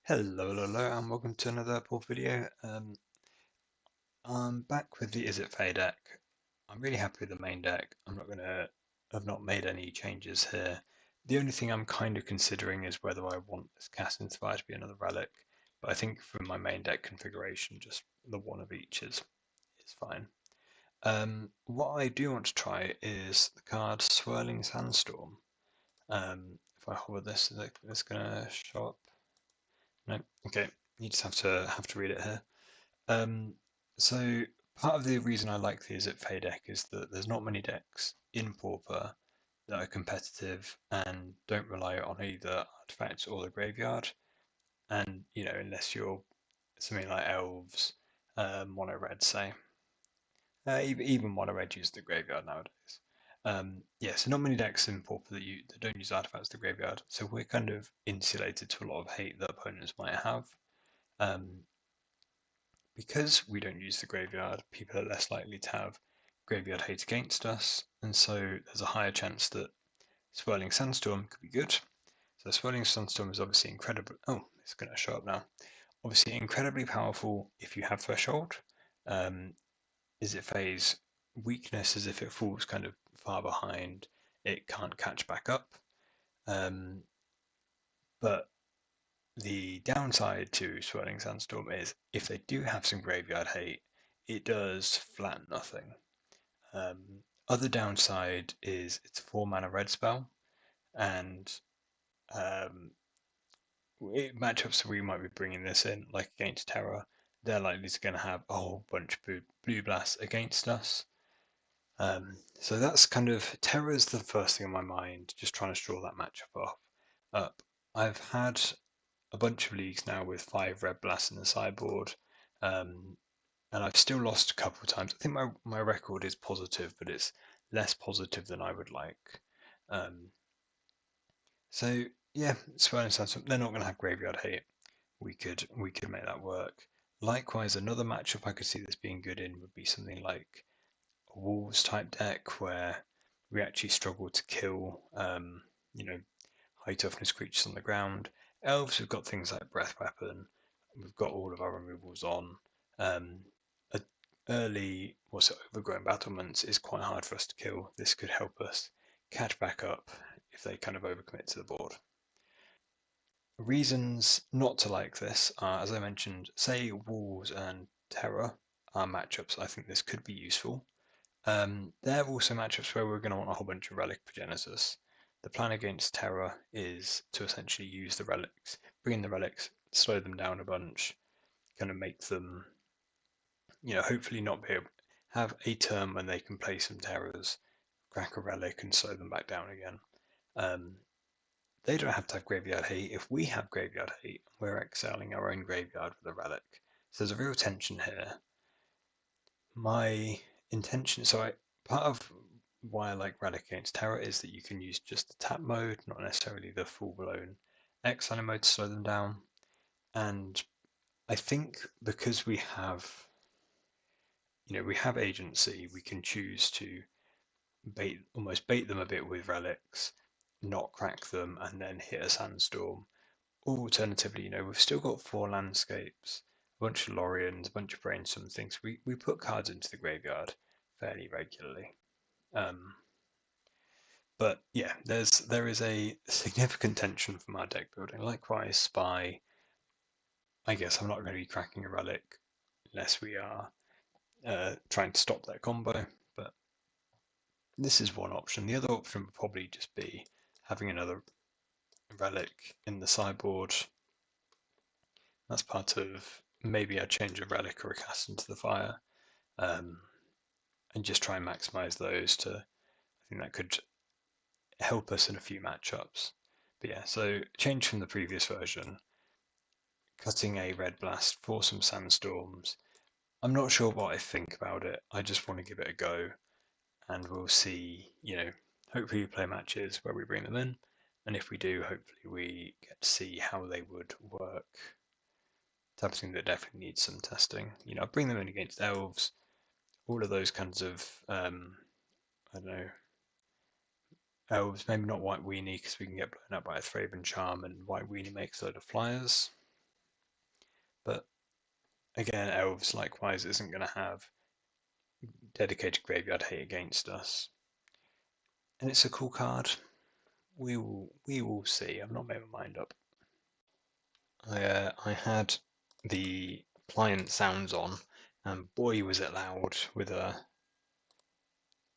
Hello, and welcome to another board video. I'm back with the Izzet Fey deck. I'm really happy with the main deck. I've not made any changes here. The only thing I'm kind of considering is whether I want this Cast Inspire to be another relic. But I think for my main deck configuration, just the one of each is fine. What I do want to try is the card Swirling Sandstorm. If I hover this, is it's gonna show up? No. Okay. You just have to read it here. Um, so part of the reason I like the Izzet Fey deck is that there's not many decks in Pauper that are competitive and don't rely on either artifacts or the graveyard. And unless you're something like elves, mono red, say, even mono red uses the graveyard nowadays. Yeah, so not many decks in Pauper that don't use artifacts to the graveyard. So we're kind of insulated to a lot of hate that opponents might have. Um, Because we don't use the graveyard, people are less likely to have graveyard hate against us, and so there's a higher chance that Swirling Sandstorm could be good. So Swirling Sandstorm is obviously incredible. Oh, it's going to show up now. Obviously incredibly powerful if you have Threshold. Izzet Fey's weakness is if it falls kind of far behind, it can't catch back up. But the downside to Swirling Sandstorm is if they do have some graveyard hate, it does flat nothing. Other downside is it's a 4 mana red spell, and matchups where we might be bringing this in, like against Terra, they're likely to going to have a whole bunch of blue blasts against us. So that's kind of Terra's the first thing on my mind, just trying to draw that matchup up. I've had a bunch of leagues now with 5 red blasts in the sideboard, and I've still lost a couple of times. I think my record is positive, but it's less positive than I would like. Um, so yeah, Swirling Sandstorm, they're not going to have graveyard hate. We could make that work. Likewise, another matchup I could see this being good in would be something like a Wolves type deck where we actually struggle to kill, high toughness creatures on the ground. Elves, we've got things like Breath Weapon. We've got all of our removals on. Um, Early, overgrown battlements is quite hard for us to kill. This could help us catch back up if they kind of overcommit to the board. Reasons not to like this are, as I mentioned, say Wolves and Terror are matchups I think this could be useful. They're also matchups where we're going to want a whole bunch of relic progenitus. The plan against Terror is to essentially use the relics, bring in the relics, slow them down a bunch, kind of make them, hopefully not be able have a turn when they can play some terrors, crack a relic, and slow them back down again. They don't have to have graveyard hate. If we have graveyard hate, we're exiling our own graveyard with a relic. So there's a real tension here. My intention, part of why I like relic against terror is that you can use just the tap mode, not necessarily the full-blown exiling mode to slow them down. And I think because we have agency, we can choose to almost bait them a bit with relics, not crack them, and then hit a sandstorm. Or alternatively, we've still got 4 landscapes, a bunch of Lorians, a bunch of brainstorm things. We put cards into the graveyard fairly regularly. But yeah, there is a significant tension from our deck building. Likewise, Spy. I guess I'm not going to be cracking a relic unless we are trying to stop that combo. But this is one option. The other option would probably just be having another relic in the sideboard. That's part of maybe a change a relic or a cast into the fire, and just try and maximize those I think that could help us in a few matchups. But yeah, so change from the previous version, cutting a red blast for some sandstorms. I'm not sure what I think about it. I just want to give it a go, and we'll see. Hopefully we play matches where we bring them in, and if we do, hopefully we get to see how they would work. Type of thing that definitely needs some testing. I bring them in against elves, all of those kinds of I don't know, elves. Maybe not White Weenie because we can get blown up by a Thraben Charm, and White Weenie makes a load of flyers. But again, Elves likewise isn't going to have dedicated graveyard hate against us. And it's a cool card. We will see. I've not made my mind up. I had the client sounds on, and boy was it loud with a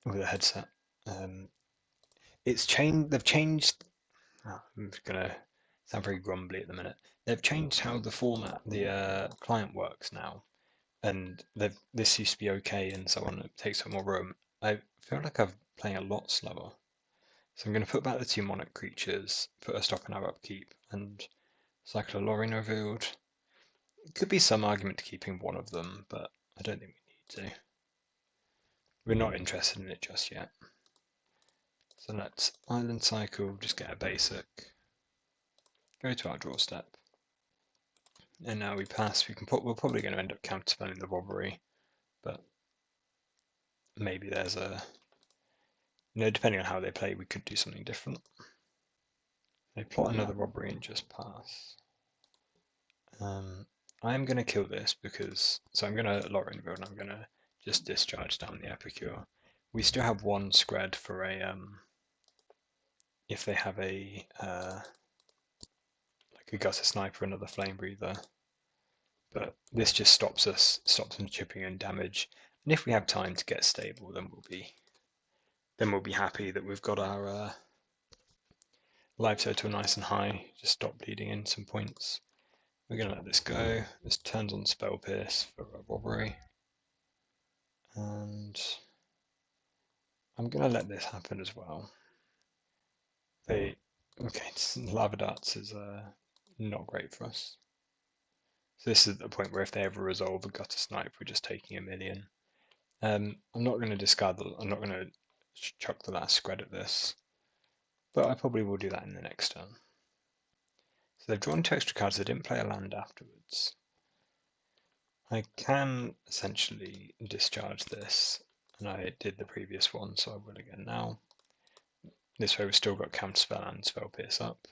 headset. It's changed. They've changed. Oh, I'm gonna sound very grumbly at the minute. They've changed how the format, the client works now, and this used to be okay and so on. It takes up more room. I feel like I'm playing a lot slower. So I'm going to put back the 2 monarch creatures, put a stop in our upkeep, and cycle a Lorien revealed. Could be some argument to keeping one of them, but I don't think we need to. We're not interested in it just yet. So let's island cycle, just get a basic, go to our draw step, and now we pass. We're probably going to end up counterspelling the robbery, but maybe there's a, depending on how they play, we could do something different. They plot another robbery and just pass. I'm going to kill this because, so I'm going to Lorien revealed and I'm going to just discharge down the Epicure. We still have 1 scred for a, if they have a, like a gutter sniper, another flame breather. But this just stops them chipping in damage. And if we have time to get stable, then we'll be happy that we've got our life total nice and high. Just stop bleeding in some points. We're going to let this go. This turns on Spell Pierce for a robbery. And I'm going to let this happen as well. Okay, Lava Darts is not great for us. So this is the point where if they ever resolve a gutter snipe, we're just taking a million. I'm not going to discard I'm not going to chuck the last scred at this, but I probably will do that in the next turn. So they've drawn 2 extra cards, they didn't play a land afterwards. I can essentially discharge this, and I did the previous one, so I will again now. This way we've still got Counterspell and Spell Pierce up.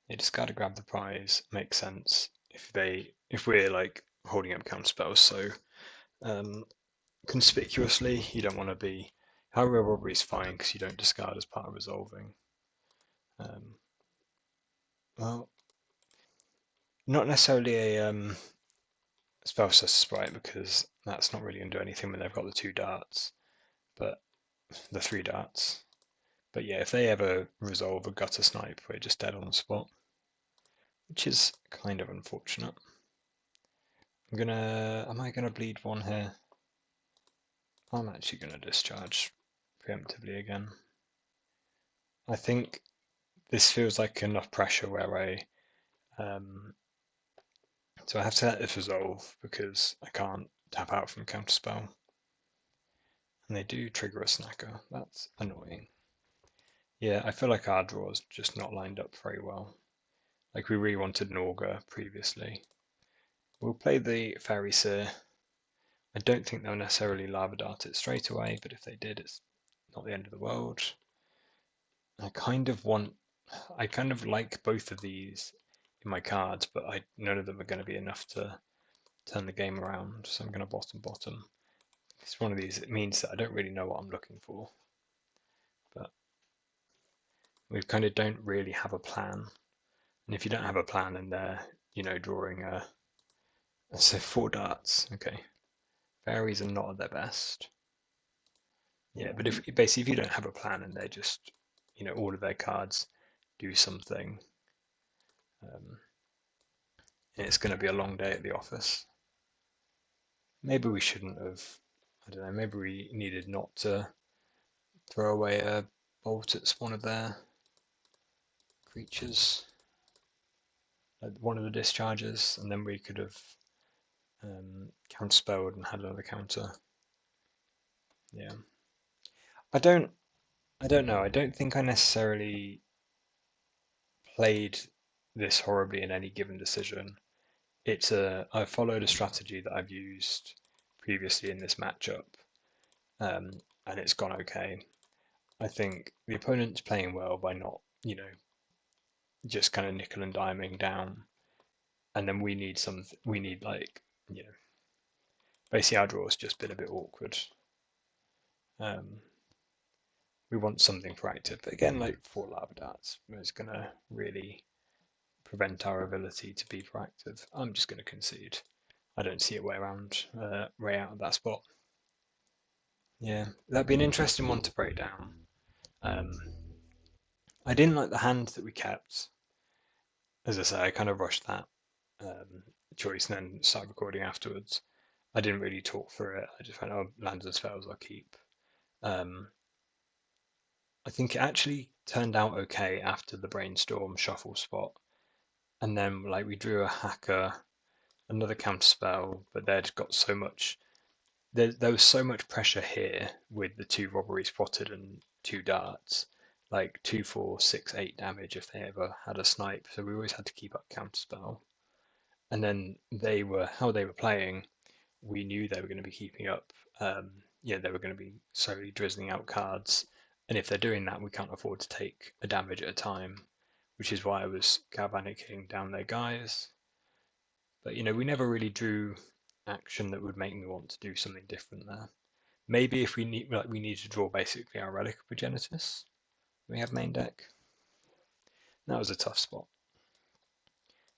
They discard to grab the prize, makes sense if we're like holding up counterspells so conspicuously. You don't want to be. However, robbery is fine because you don't discard as part of resolving. Well, not necessarily a spell sprite because that's not really going to do anything when they've got the 2 darts, but the 3 darts. But yeah, if they ever resolve a gutter snipe, we're just dead on the spot, which is kind of unfortunate. Am I gonna bleed 1 here? I'm actually gonna discharge preemptively again. I think this feels like enough pressure where so I have to let this resolve because I can't tap out from counterspell. And they do trigger a snacker. That's annoying. Yeah, I feel like our draw's just not lined up very well. Like we really wanted Norga previously. We'll play the Fairy Seer. I don't think they'll necessarily Lava Dart it straight away, but if they did, it's not the end of the world. I kind of like both of these in my cards, but none of them are going to be enough to turn the game around, so I'm going to bottom. It's one of these, it means that I don't really know what I'm looking for, but we kind of don't really have a plan. And if you don't have a plan and they're, drawing so 4 darts, okay. Fairies are not at their best. Yeah, but if you don't have a plan and they're just, all of their cards do something, it's going to be a long day at the office. Maybe we shouldn't have, I don't know, maybe we needed not to throw away a bolt at one of their creatures, like one of the discharges, and then we could have counterspelled and had another counter. Yeah. I don't know. I don't think I necessarily played this horribly in any given decision. I followed a strategy that I've used previously in this matchup, and it's gone okay. I think the opponent's playing well by not, just kind of nickel and diming down, and then we need like, basically our draw's just been a bit awkward. We want something proactive, but again, like 4 lava darts is gonna really prevent our ability to be proactive. I'm just gonna concede. I don't see a way around, way out of that spot. Yeah, that'd be an interesting one to break down. I didn't like the hand that we kept. As I say, I kind of rushed that choice and then started recording afterwards. I didn't really talk through it. I just went, oh, lands and spells I'll keep. I think it actually turned out okay after the brainstorm shuffle spot. And then like we drew a hacker, another counter spell, but they'd got so much there was so much pressure here with the 2 robbery spotted and 2 darts, like 2, 4, 6, 8 damage if they ever had a snipe. So we always had to keep up counterspell. And then how they were playing, we knew they were going to be keeping up. They were going to be slowly drizzling out cards. And if they're doing that, we can't afford to take a damage at a time, which is why I was galvanicking down their guys. But we never really drew action that would make me want to do something different there. Maybe if we need to draw basically our relic progenitus. We have main deck. That was a tough spot.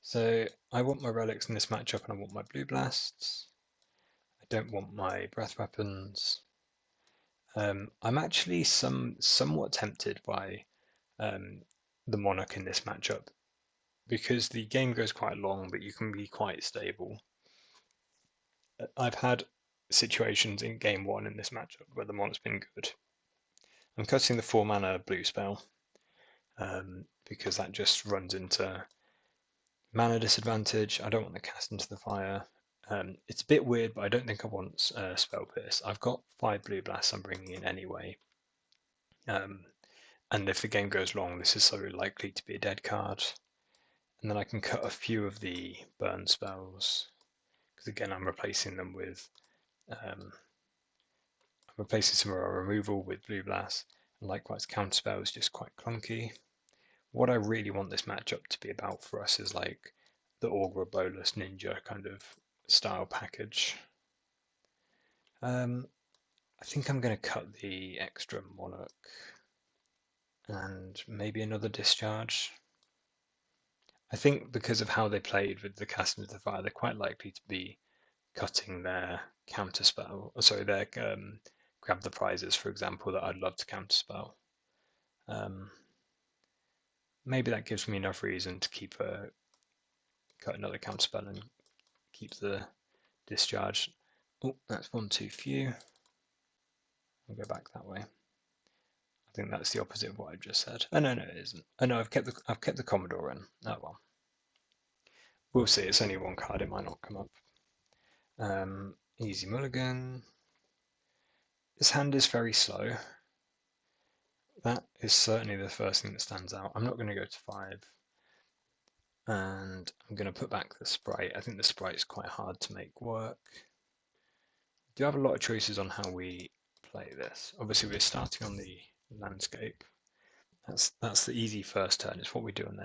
So I want my relics in this matchup, and I want my blue blasts. I don't want my breath weapons. I'm actually somewhat tempted by the monarch in this matchup because the game goes quite long, but you can be quite stable. I've had situations in game 1 in this matchup where the monarch's been good. I'm cutting the 4 mana blue spell because that just runs into mana disadvantage. I don't want to cast into the fire. It's a bit weird, but I don't think I want spell pierce. I've got 5 blue blasts I'm bringing in anyway. And if the game goes long, this is so likely to be a dead card. And then I can cut a few of the burn spells because again I'm replacing them with I'm replacing some of our removal with blue blast, and likewise counterspell is just quite clunky. What I really want this matchup to be about for us is like the Augur Bolus Ninja kind of style package. I think I'm going to cut the extra Monarch and maybe another Discharge. I think because of how they played with the cast into the fire, they're quite likely to be cutting their counterspell. Sorry, their grab the prizes, for example, that I'd love to counterspell. Maybe that gives me enough reason to cut another counterspell and keep the discharge. Oh, that's one too few. I'll go back that way. I think that's the opposite of what I just said. Oh no, it isn't. Oh no, I've kept the Commodore in. Oh well. We'll see. It's only 1 card. It might not come up. Easy mulligan. This hand is very slow. That is certainly the first thing that stands out. I'm not going to go to 5. And I'm going to put back the sprite. I think the sprite is quite hard to make work. Do have a lot of choices on how we play this. Obviously, we're starting on the landscape. That's the easy first turn. It's what we do on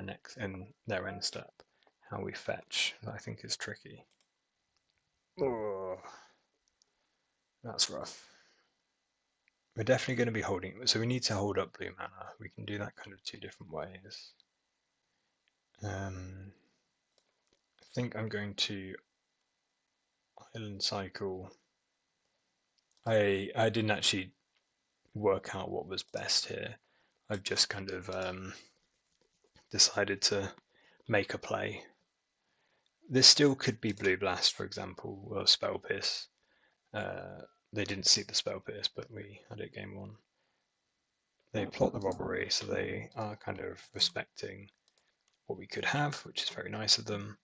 their end step. How we fetch, I think, is tricky. Oh, that's rough. We're definitely going to be holding, so we need to hold up blue mana. We can do that kind of 2 different ways. I think I'm going to Island Cycle. I didn't actually work out what was best here. I've just kind of decided to make a play. This still could be Blue Blast, for example, or Spell Pierce. They didn't see the Spell Pierce, but we had it game 1. They plot the robbery, so they are kind of respecting what we could have, which is very nice of them.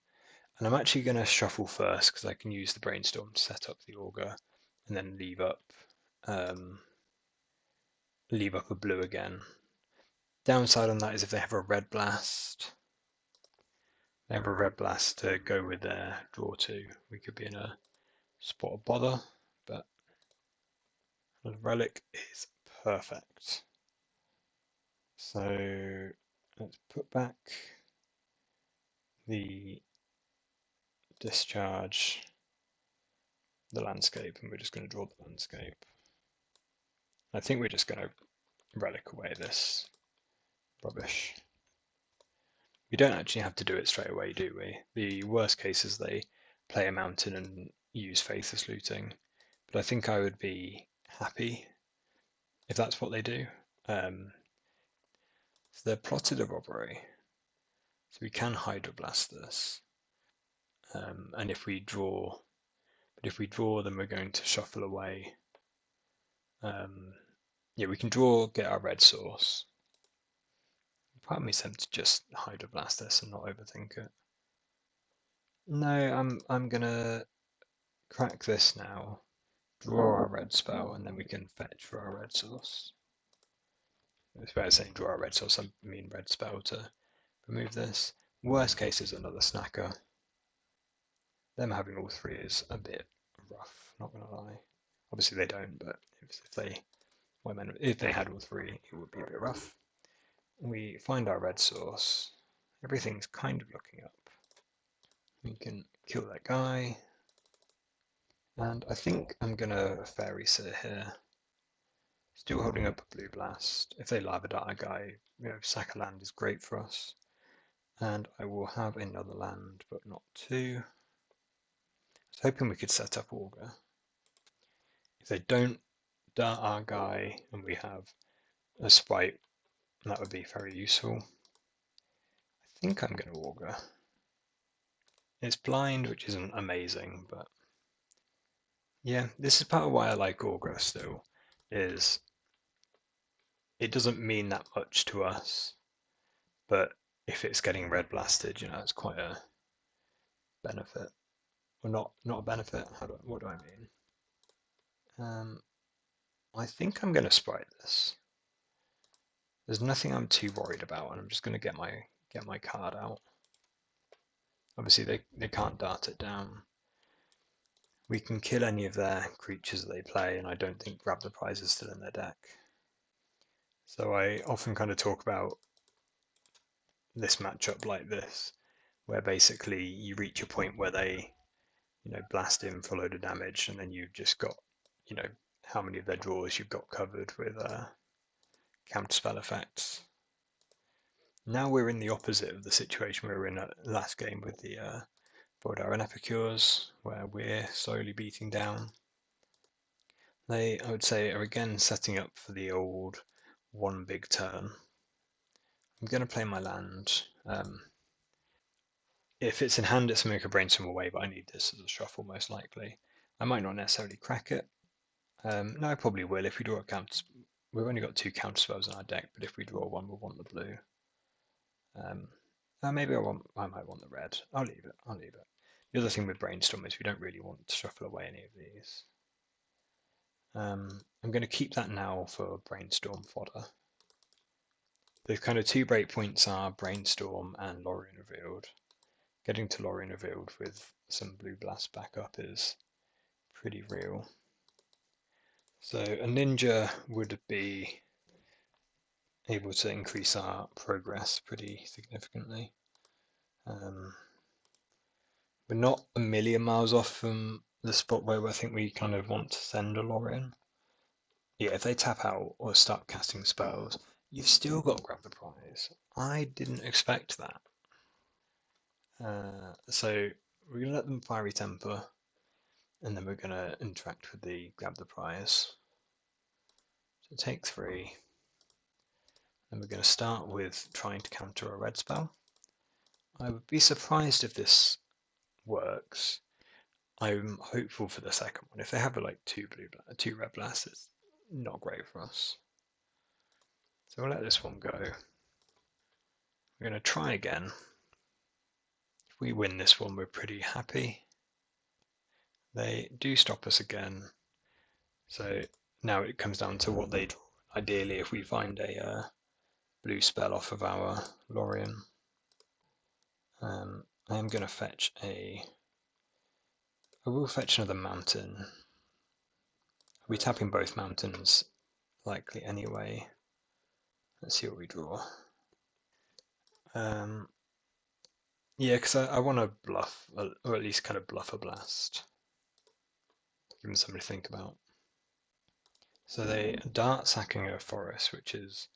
And I'm actually going to shuffle first because I can use the brainstorm to set up the auger and then leave up a blue again. Downside on that is if they have a red blast, to go with their draw 2. We could be in a spot of bother, but the relic is perfect. So let's put back the discharge the landscape, and we're just going to draw the landscape. I think we're just going to relic away this rubbish. We don't actually have to do it straight away, do we? The worst case is they play a mountain and use Faithless Looting, but I think I would be happy if that's what they do. So they've plotted a robbery, so we can Hydroblast this, and if we draw, then we're going to shuffle away. Yeah, we can draw, get our red source. Part of me is tempted to just Hydroblast this and not overthink it. No, I'm gonna crack this now, draw our red spell, and then we can fetch for our red source. It's better saying draw our red source, I mean red spell to remove this. Worst case is another snacker. Them having all three is a bit rough, not gonna lie. Obviously they don't, but if they had all three, it would be a bit rough. We find our red source. Everything's kind of looking up. We can kill that guy. And I think I'm gonna fairy sit here. Still holding up a blue blast. If they lava dart a guy, sack a land is great for us. And I will have another land, but not two. I was hoping we could set up Augur. If they don't dart our guy and we have a sprite, that would be very useful. I think I'm going to Augur. It's blind, which isn't amazing, but yeah, this is part of why I like Augur still, is it doesn't mean that much to us, but if it's getting red blasted, it's quite a benefit. Or not a benefit, what do I mean? I think I'm going to sprite this. There's nothing I'm too worried about, and I'm just going to get my card out. Obviously, they can't dart it down. We can kill any of their creatures that they play, and I don't think Grab the Prize is still in their deck. So I often kind of talk about this matchup like this, where basically you reach a point where they, blast in for a load of damage, and then you've just got, how many of their draws you've got covered with counterspell effects. Now we're in the opposite of the situation we were in last game with the Voldaren Epicures, where we're slowly beating down. They, I would say, are again setting up for the old one big turn. I'm going to play my land. If it's in hand, it's Smoke a Brainstorm away, but I need this as a shuffle most likely. I might not necessarily crack it. No, I probably will if we draw a counter. We've only got 2 counter spells in our deck, but if we draw one, we'll want the blue. Maybe I might want the red. I'll leave it. The other thing with Brainstorm is we don't really want to shuffle away any of these. I'm going to keep that now for Brainstorm fodder. The kind of 2 breakpoints are Brainstorm and Lorien Revealed. Getting to Lorien Revealed with some blue blast backup is pretty real. So a ninja would be able to increase our progress pretty significantly. We're not a million miles off from the spot where I think we kind of want to send a Lorien. Yeah, if they tap out or start casting spells, you've still got to grab the prize. I didn't expect that. So we're going to let them Fiery Temper, and then we're going to interact with the grab the prize. So take 3. And we're going to start with trying to counter a red spell. I would be surprised if this works. I'm hopeful for the second one. If they have like 2 red blasts, it's not great for us. So we'll let this one go. We're going to try again. If we win this one, we're pretty happy. They do stop us again. So now it comes down to what they draw. Ideally, if we find a blue spell off of our Lorien. I am going to fetch I will fetch another mountain. I'll be tapping both mountains likely anyway. Let's see what we draw. Yeah, because I want to bluff, or at least kind of bluff a blast. Give them something to think about. So they dart sacking a forest, which is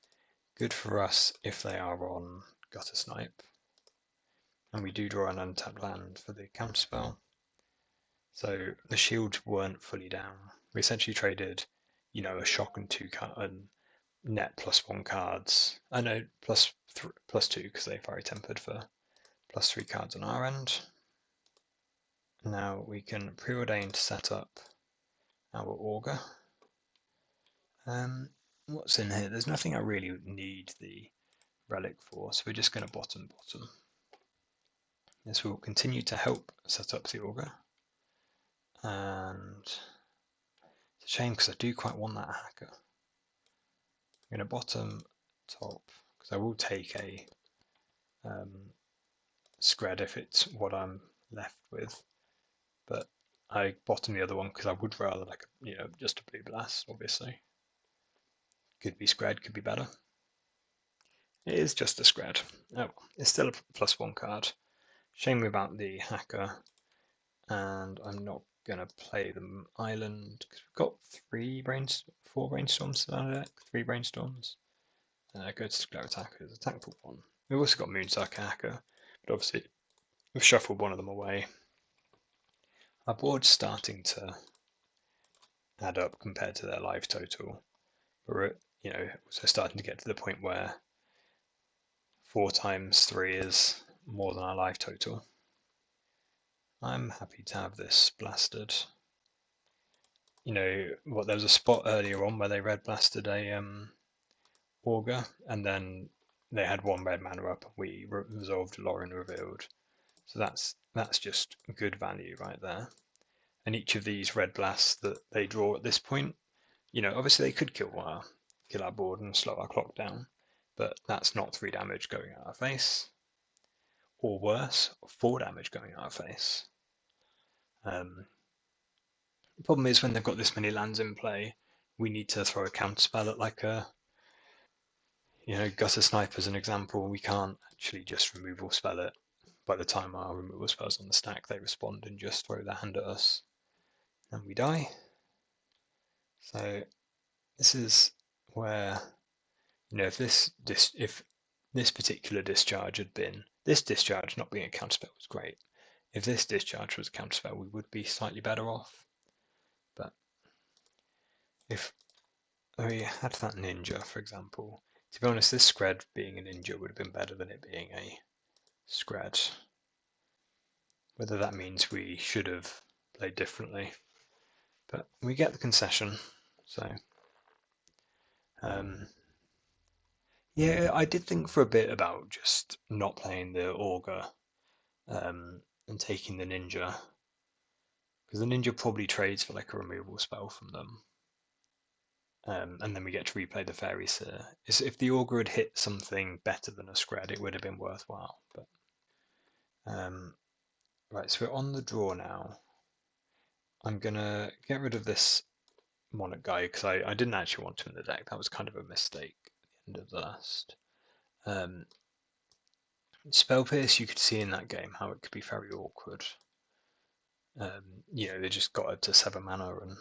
good for us if they are on gutter snipe. And we do draw an untapped land for the counterspell. So the shields weren't fully down. We essentially traded, a shock and and net +1 cards. I know +2 because they fiery tempered for +3 cards on our end. Now we can preordain to set up our auger. What's in here? There's nothing I really need the relic for, so we're just going to bottom. This will continue to help set up the auger. And it's a shame because I do quite want that hacker. I'm going to bottom top because I will take a scred if it's what I'm left with. But I bottom the other one because I would rather like just a blue blast, obviously. Could be scred, could be better. It is just a scred. Oh, it's still a +1 card. Shame about the hacker, and I'm not gonna play the island because we've got 4 brainstorms in our deck. 3 brainstorms. Go to Sclare Attackers, attack for 1. We've also got Moonsucker Hacker, but obviously we've shuffled one of them away. Our board's starting to add up compared to their life total. We're also starting to get to the point where 4 times 3 is more than our life total. I'm happy to have this blasted. There was a spot earlier on where they red blasted a auger, and then they had 1 red mana up, and we resolved Lauren Revealed. So that's just good value right there. And each of these red blasts that they draw at this point, obviously they could kill our board and slow our clock down, but that's not 3 damage going at our face, or worse, 4 damage going at our face. The problem is when they've got this many lands in play, we need to throw a counterspell at like a gutter snipe as an example. We can't actually just removal spell it. By the time our removal spell's on the stack, they respond and just throw their hand at us, and we die. So this is where if this particular discharge had been this discharge not being a counterspell was great. If this discharge was a counterspell, we would be slightly better off. But if we had that ninja, for example, to be honest, this scred being a ninja would have been better than it being a scred. Whether that means we should have played differently, but we get the concession. So yeah, I did think for a bit about just not playing the auger and taking the ninja, because the ninja probably trades for like a removal spell from them, and then we get to replay the fairy seer. If the auger had hit something better than a scred, it would have been worthwhile. But right, so we're on the draw now. I'm gonna get rid of this Monarch guy because I didn't actually want him in the deck. That was kind of a mistake at the end of the last. Spell Pierce, you could see in that game how it could be very awkward. They just got it to 7 mana, and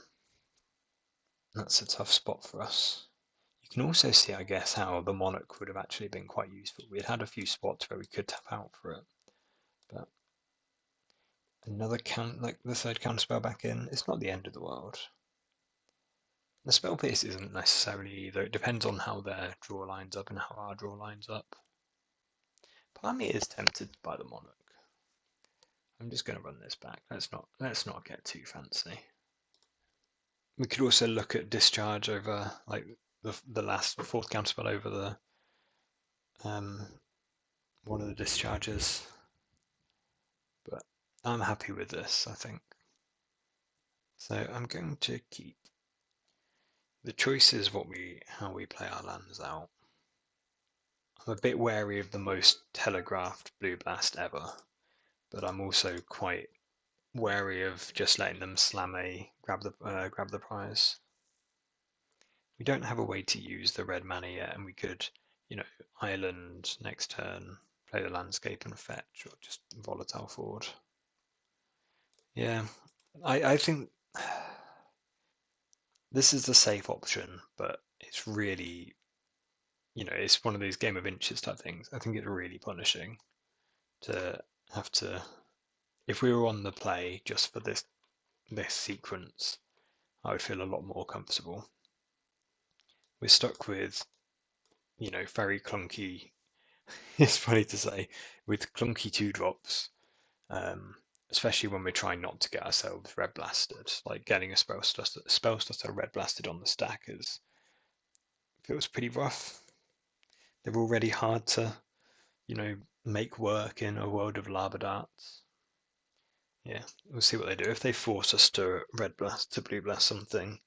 that's a tough spot for us. You can also see, I guess, how the Monarch would have actually been quite useful. We had a few spots where we could tap out for it, but another the third counterspell back in, it's not the end of the world. The Spell Pierce isn't necessarily either. It depends on how their draw lines up and how our draw lines up. Part of me is tempted by the Monarch. I'm just going to run this back. Let's not get too fancy. We could also look at discharge over like the 4th counterspell over the one of the discharges, but I'm happy with this, I think. So I'm going to keep the choice is how we play our lands out. I'm a bit wary of the most telegraphed blue blast ever, but I'm also quite wary of just letting them slam grab the prize. We don't have a way to use the red mana yet, and we could, island next turn, play the landscape and fetch, or just volatile forward. Yeah, I think this is the safe option, but it's really, it's one of these game of inches type things. I think it's really punishing to have to, if we were on the play just for this sequence, I would feel a lot more comfortable. We're stuck with, very clunky, it's funny to say, with clunky 2-drops, especially when we're trying not to get ourselves red blasted. Like getting a spell stutter red blasted on the stack feels pretty rough. They're already hard to, make work in a world of lava darts. Yeah, we'll see what they do. If they force us to red blast to blue blast something,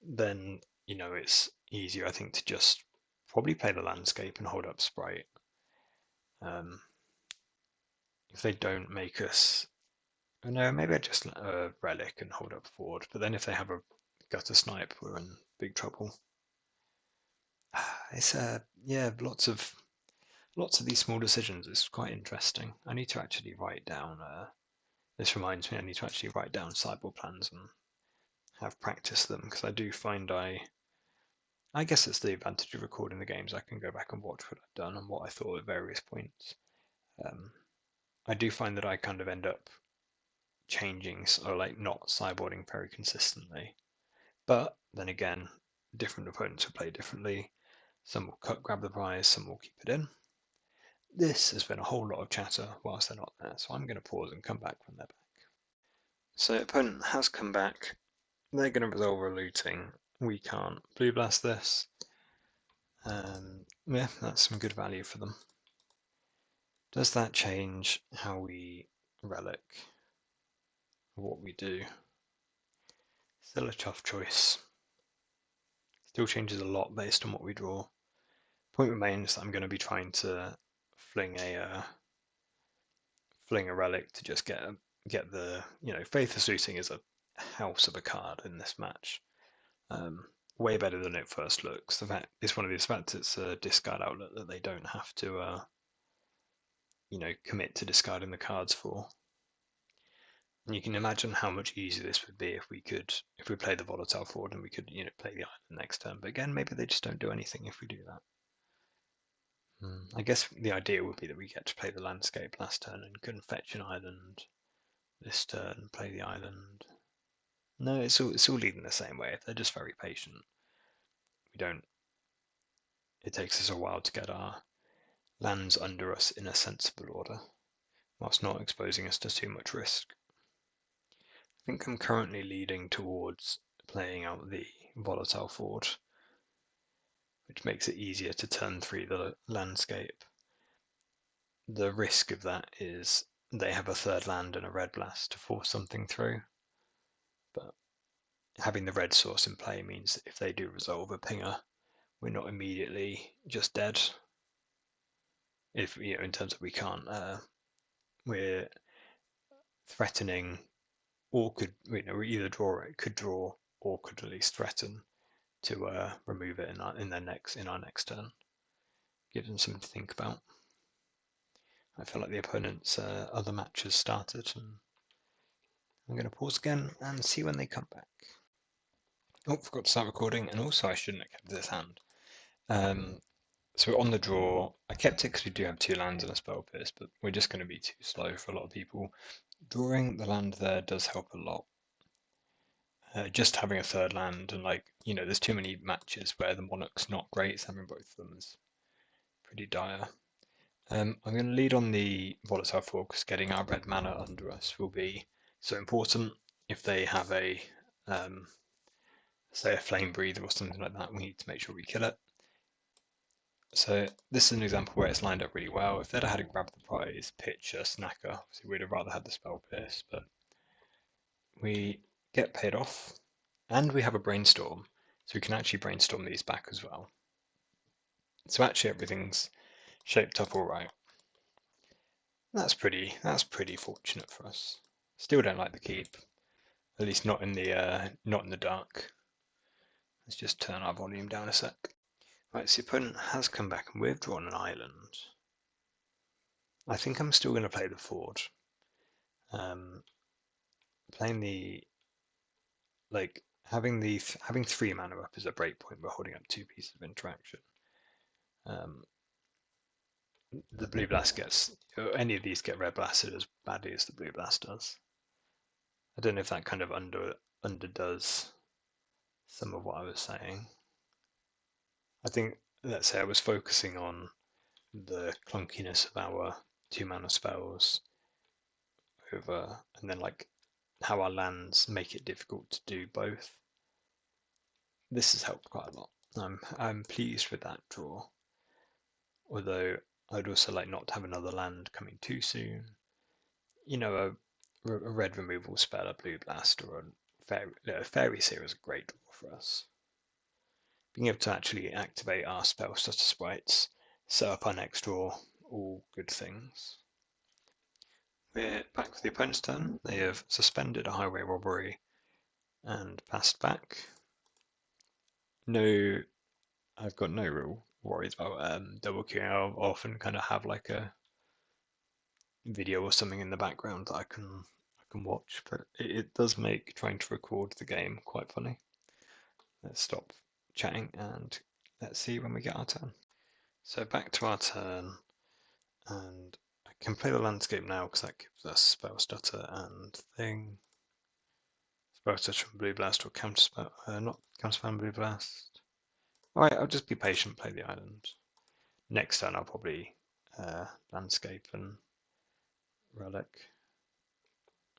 then it's easier, I think, to just probably play the landscape and hold up Sprite. If they don't make us, no, maybe I just relic and hold up forward. But then if they have a gutter snipe, we're in big trouble. It's yeah, lots of these small decisions. It's quite interesting. I need to actually write down. This reminds me, I need to actually write down sideboard plans and have practiced them, because I do find I guess it's the advantage of recording the games. I can go back and watch what I've done and what I thought at various points. I do find that I kind of end up changing or like not sideboarding very consistently. But then again, different opponents will play differently. Some will grab the prize, some will keep it in. This has been a whole lot of chatter whilst they're not there, so I'm going to pause and come back when they're back. So opponent has come back. They're going to resolve a looting. We can't blue blast this. Yeah, that's some good value for them. Does that change how we relic? What we do? Still a tough choice. Still changes a lot based on what we draw. Point remains that I'm going to be trying to fling a relic to just get the Faithless Looting is a house of a card in this match. Way better than it first looks. The fact it's one of these facts. It's a discard outlet that they don't have to commit to discarding the cards for. And you can imagine how much easier this would be if we played the volatile forward and we could play the island next turn. But again, maybe they just don't do anything if we do that. I guess the idea would be that we get to play the landscape last turn and can fetch an island this turn, play the island. No, it's all leading the same way. If they're just very patient, it takes us a while to get our lands under us in a sensible order, whilst not exposing us to too much risk. I think I'm currently leading towards playing out the volatile forward, which makes it easier to turn through the landscape. The risk of that is they have a third land and a red blast to force something through, but having the red source in play means that if they do resolve a pinger, we're not immediately just dead. If in terms of we can't, we're threatening, or could either could draw, or could at least threaten to remove it in our next turn. Give them something to think about. I feel like the opponent's other match has started, and I'm going to pause again and see when they come back. Oh, forgot to start recording, and also I shouldn't have kept this hand. So we're on the draw. I kept it because we do have 2 lands and a spell pierce, but we're just going to be too slow for a lot of people. Drawing the land there does help a lot. Just having a third land and there's too many matches where the Monarch's not great, so having both of them is pretty dire. I'm going to lead on the volatile forward because getting our red mana under us will be so important. If they have a say a flame breather or something like that, we need to make sure we kill it. So this is an example where it's lined up really well. If they'd had a grab the prize, pitcher, snacker, obviously we'd have rather had the spell pierce, but we get paid off, and we have a brainstorm, so we can actually brainstorm these back as well. So actually everything's shaped up all right. That's pretty fortunate for us. Still don't like the keep, at least not in the dark. Let's just turn our volume down a sec. Right, so the opponent has come back and we've drawn an island. I think I'm still going to play the Ford. Playing the having 3 mana up is a breakpoint. We're holding up 2 pieces of interaction. The blue blast gets any of these get red blasted as badly as the blue blast does. I don't know if that kind of underdoes some of what I was saying. I think, let's say I was focusing on the clunkiness of our 2 mana spells over, and then like how our lands make it difficult to do both. This has helped quite a lot. I'm pleased with that draw. Although I'd also like not to have another land coming too soon. You know, a red removal spell, a blue blast, or a fairy seer is a great draw for us. Being able to actually activate our spell stutter sprites, set up our next draw, all good things. We're back for the opponent's turn. They have suspended a highway robbery and passed back. No, I've got no real worries about double queuing. I'll often kind of have like a video or something in the background that I can watch, but it does make trying to record the game quite funny. Let's stop chatting and let's see when we get our turn. So back to our turn, and I can play the landscape now because that gives us spell stutter and thing. Spell stutter from blue blast or counter spell, not counter spell blue blast. Alright, I'll just be patient, play the island. Next turn I'll probably landscape and relic.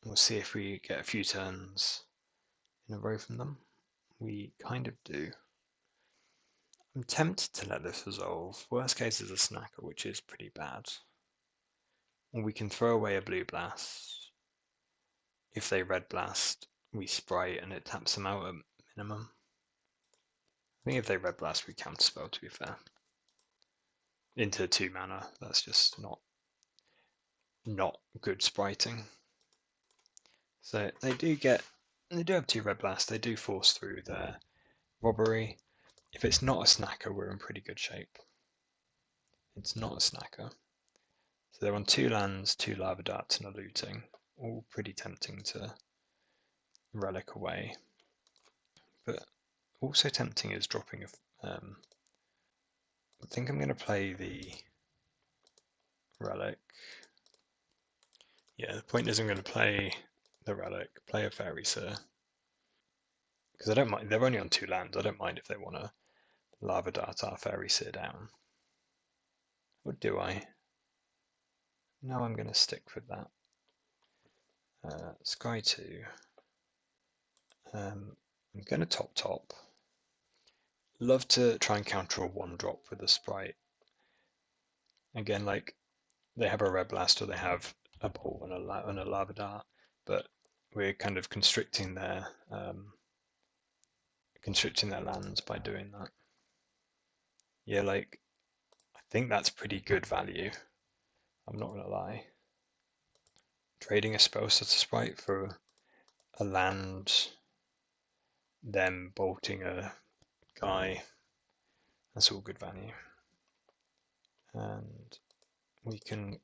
We'll see if we get a few turns in a row from them. We kind of do. I'm tempted to let this resolve. Worst case is a snacker, which is pretty bad. Or we can throw away a blue blast. If they red blast, we sprite and it taps them out at minimum. I think if they red blast, we counterspell, to be fair. Into 2 mana, that's just not good spriting. So they do have 2 red blasts, they do force through their robbery. If it's not a snacker, we're in pretty good shape. It's not a snacker. So they're on 2 lands, 2 lava darts, and a looting. All pretty tempting to relic away. But also tempting is dropping a. I think I'm going to play the relic. Yeah, the point is I'm going to play the relic, play a fairy seer. Because I don't mind, they're only on 2 lands, I don't mind if they want to lava dart our fairy seer down. Or do I? No, I'm going to stick with that. Sky 2. I'm going to top. Love to try and counter a 1-drop with a sprite. Again, like, they have a red blast or they have a bolt and a lava dart, but we're kind of constricting their lands by doing that. Yeah, like, I think that's pretty good value. I'm not gonna lie. Trading a spell stutter sprite for a land, them bolting a guy, that's all good value. And we can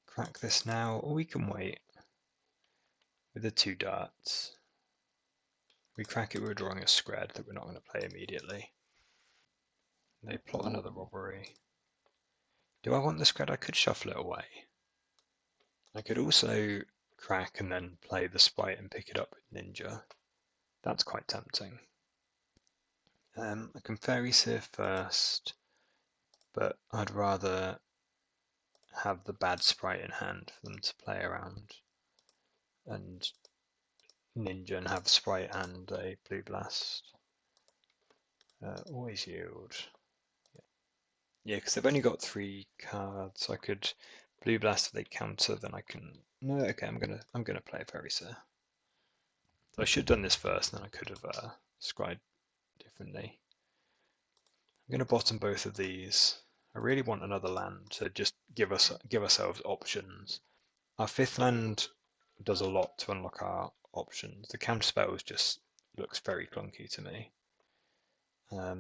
crack this now, or we can wait with the 2 darts. We crack it, we're drawing a scred that we're not going to play immediately. They plot another robbery. Do I want the scred? I could shuffle it away. I could also crack and then play the sprite and pick it up with ninja. That's quite tempting. I can fairy seer first, but I'd rather have the bad sprite in hand for them to play around and ninja and have sprite and a blue blast. Always yield. Yeah, because they've only got 3 cards. I could blue blast if they counter, then I can. No, okay, I'm gonna play a fairy seer. So I should have done this first, and then I could have scried differently. I'm gonna bottom both of these. I really want another land to just give ourselves options. Our 5th land does a lot to unlock our options. The counter spells just looks very clunky to me. I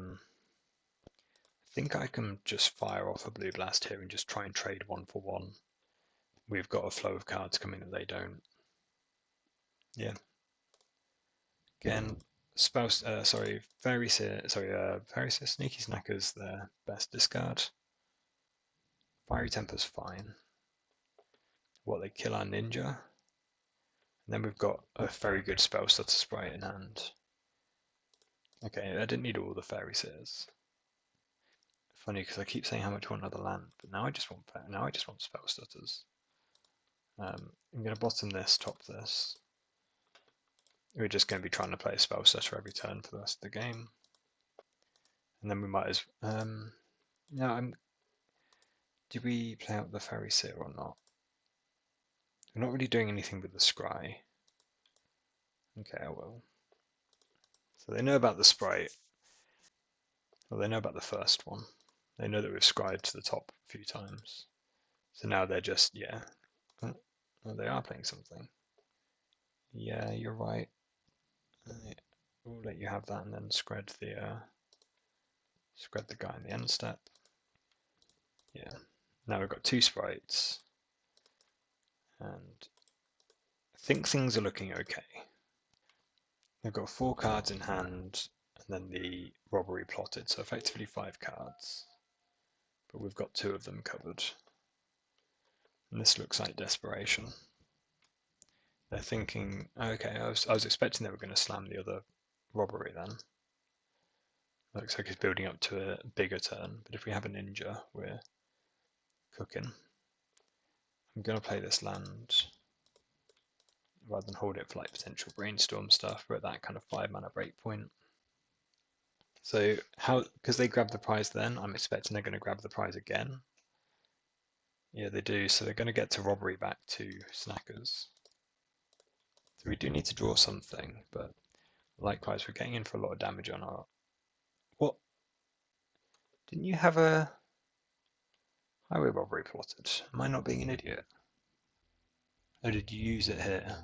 think I can just fire off a blue blast here and just try and trade 1 for 1. we've got a flow of cards coming that they don't. Yeah. Again, Fairy Seer Sneaky Snacker's their best discard. Fiery Temper's fine. What, they kill our ninja? And then we've got a very good spell stutter sprite in hand. Okay, I didn't need all the Fairy Seers. Funny because I keep saying how much I want another land, but now I just want spell stutters. I'm going to bottom this, top this. We're just going to be trying to play a spell stutter every turn for the rest of the game. And then we might as no, did we play out the Fairy Seer or not? We're not really doing anything with the scry. Okay, I will. So they know about the sprite. Well, they know about the first one. They know that we've scried to the top a few times. So now they're just, yeah. Oh, they are playing something. Yeah, you're right. We'll let you have that and then spread the guy in the end step. Yeah. Now we've got two sprites. And I think things are looking okay. They've got 4 cards in hand, and then the robbery plotted, so effectively 5 cards. But we've got 2 of them covered. And this looks like desperation. They're thinking, okay, I was expecting they were going to slam the other robbery then. Looks like it's building up to a bigger turn, but if we have a ninja, we're cooking. I'm going to play this land rather than hold it for like potential brainstorm stuff. We're at that kind of 5 mana breakpoint. So because they grabbed the prize then, I'm expecting they're going to grab the prize again. Yeah, they do. So they're going to get to robbery back to snackers. So we do need to draw something, but likewise, we're getting in for a lot of damage on our. What? Didn't you have a highway robbery plotted? Am I not being an idiot? Oh, did you use it here?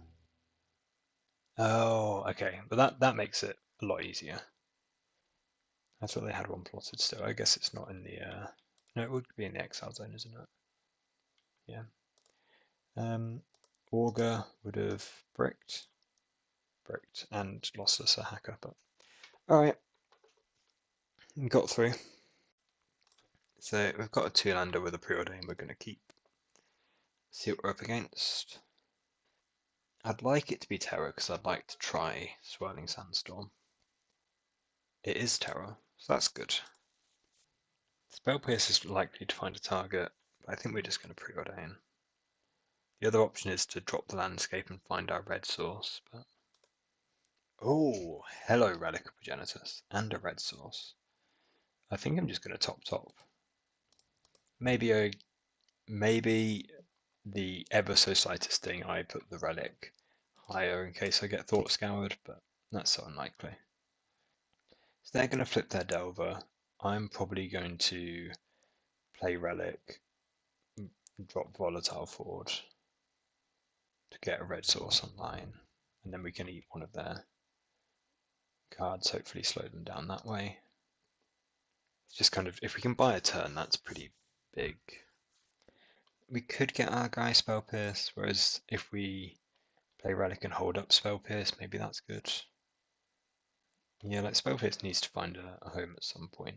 Oh, okay. But that makes it a lot easier. I thought they had one plotted still. I guess it's not in the. No, it would be in the exile zone, isn't it? Yeah. Augur would have bricked, and lost us a hacker. But all right, got through. So we've got a 2-lander with a preordain we're going to keep. See what we're up against. I'd like it to be Terror because I'd like to try Swirling Sandstorm. It is Terror, so that's good. Spell Pierce is likely to find a target, but I think we're just going to preordain. The other option is to drop the landscape and find our red source. But oh, hello Relic of Progenitus and a red source. I think I'm just going to top. Maybe the ever so slightest thing I put the relic higher in case I get thought scoured, but that's so unlikely. So they're going to flip their Delver. I'm probably going to play relic, drop volatile forward to get a red source online, and then we can eat one of their cards, hopefully slow them down that way. It's just kind of, if we can buy a turn, that's pretty big. We could get our guy Spell Pierce, whereas if we play Relic and hold up Spell Pierce, maybe that's good. Yeah, like Spell Pierce needs to find a home at some point.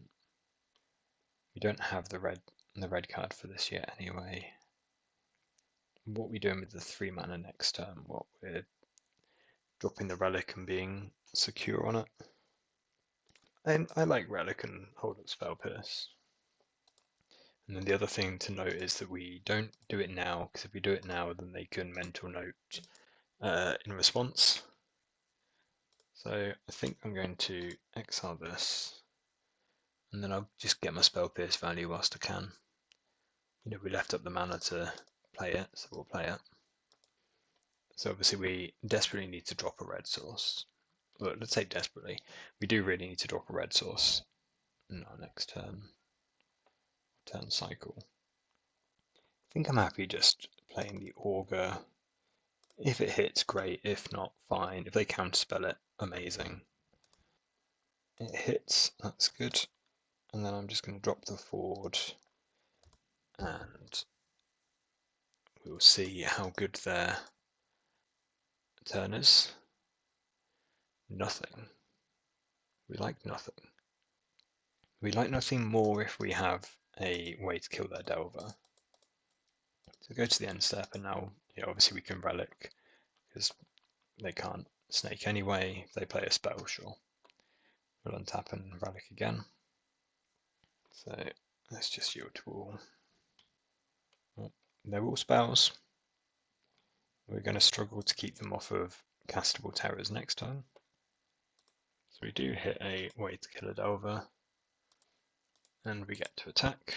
We don't have the red card for this yet anyway. What are we doing with the 3 mana next turn? What, we're dropping the Relic and being secure on it? I like Relic and hold up Spell Pierce. And then the other thing to note is that we don't do it now, because if we do it now, then they can mental note in response. So I think I'm going to exile this, and then I'll just get my Spell Pierce value whilst I can. You know, we left up the mana to play it, so we'll play it. So obviously we desperately need to drop a red source. Well, let's say desperately. We do really need to drop a red source in our next turn cycle. I think I'm happy just playing the Augur. If it hits, great. If not, fine. If they counterspell it, amazing. It hits, that's good. And then I'm just going to drop the forward, and we'll see how good their turn is. Nothing. We like nothing. We like nothing more if we have a way to kill their Delver. So go to the end step, and now obviously we can relic, because they can't snake anyway. If they play a spell, sure. We'll untap and relic again. So let's just yield to all. Oh, they're all spells. We're going to struggle to keep them off of castable terrors next turn. So we do hit a way to kill a Delver, and we get to attack.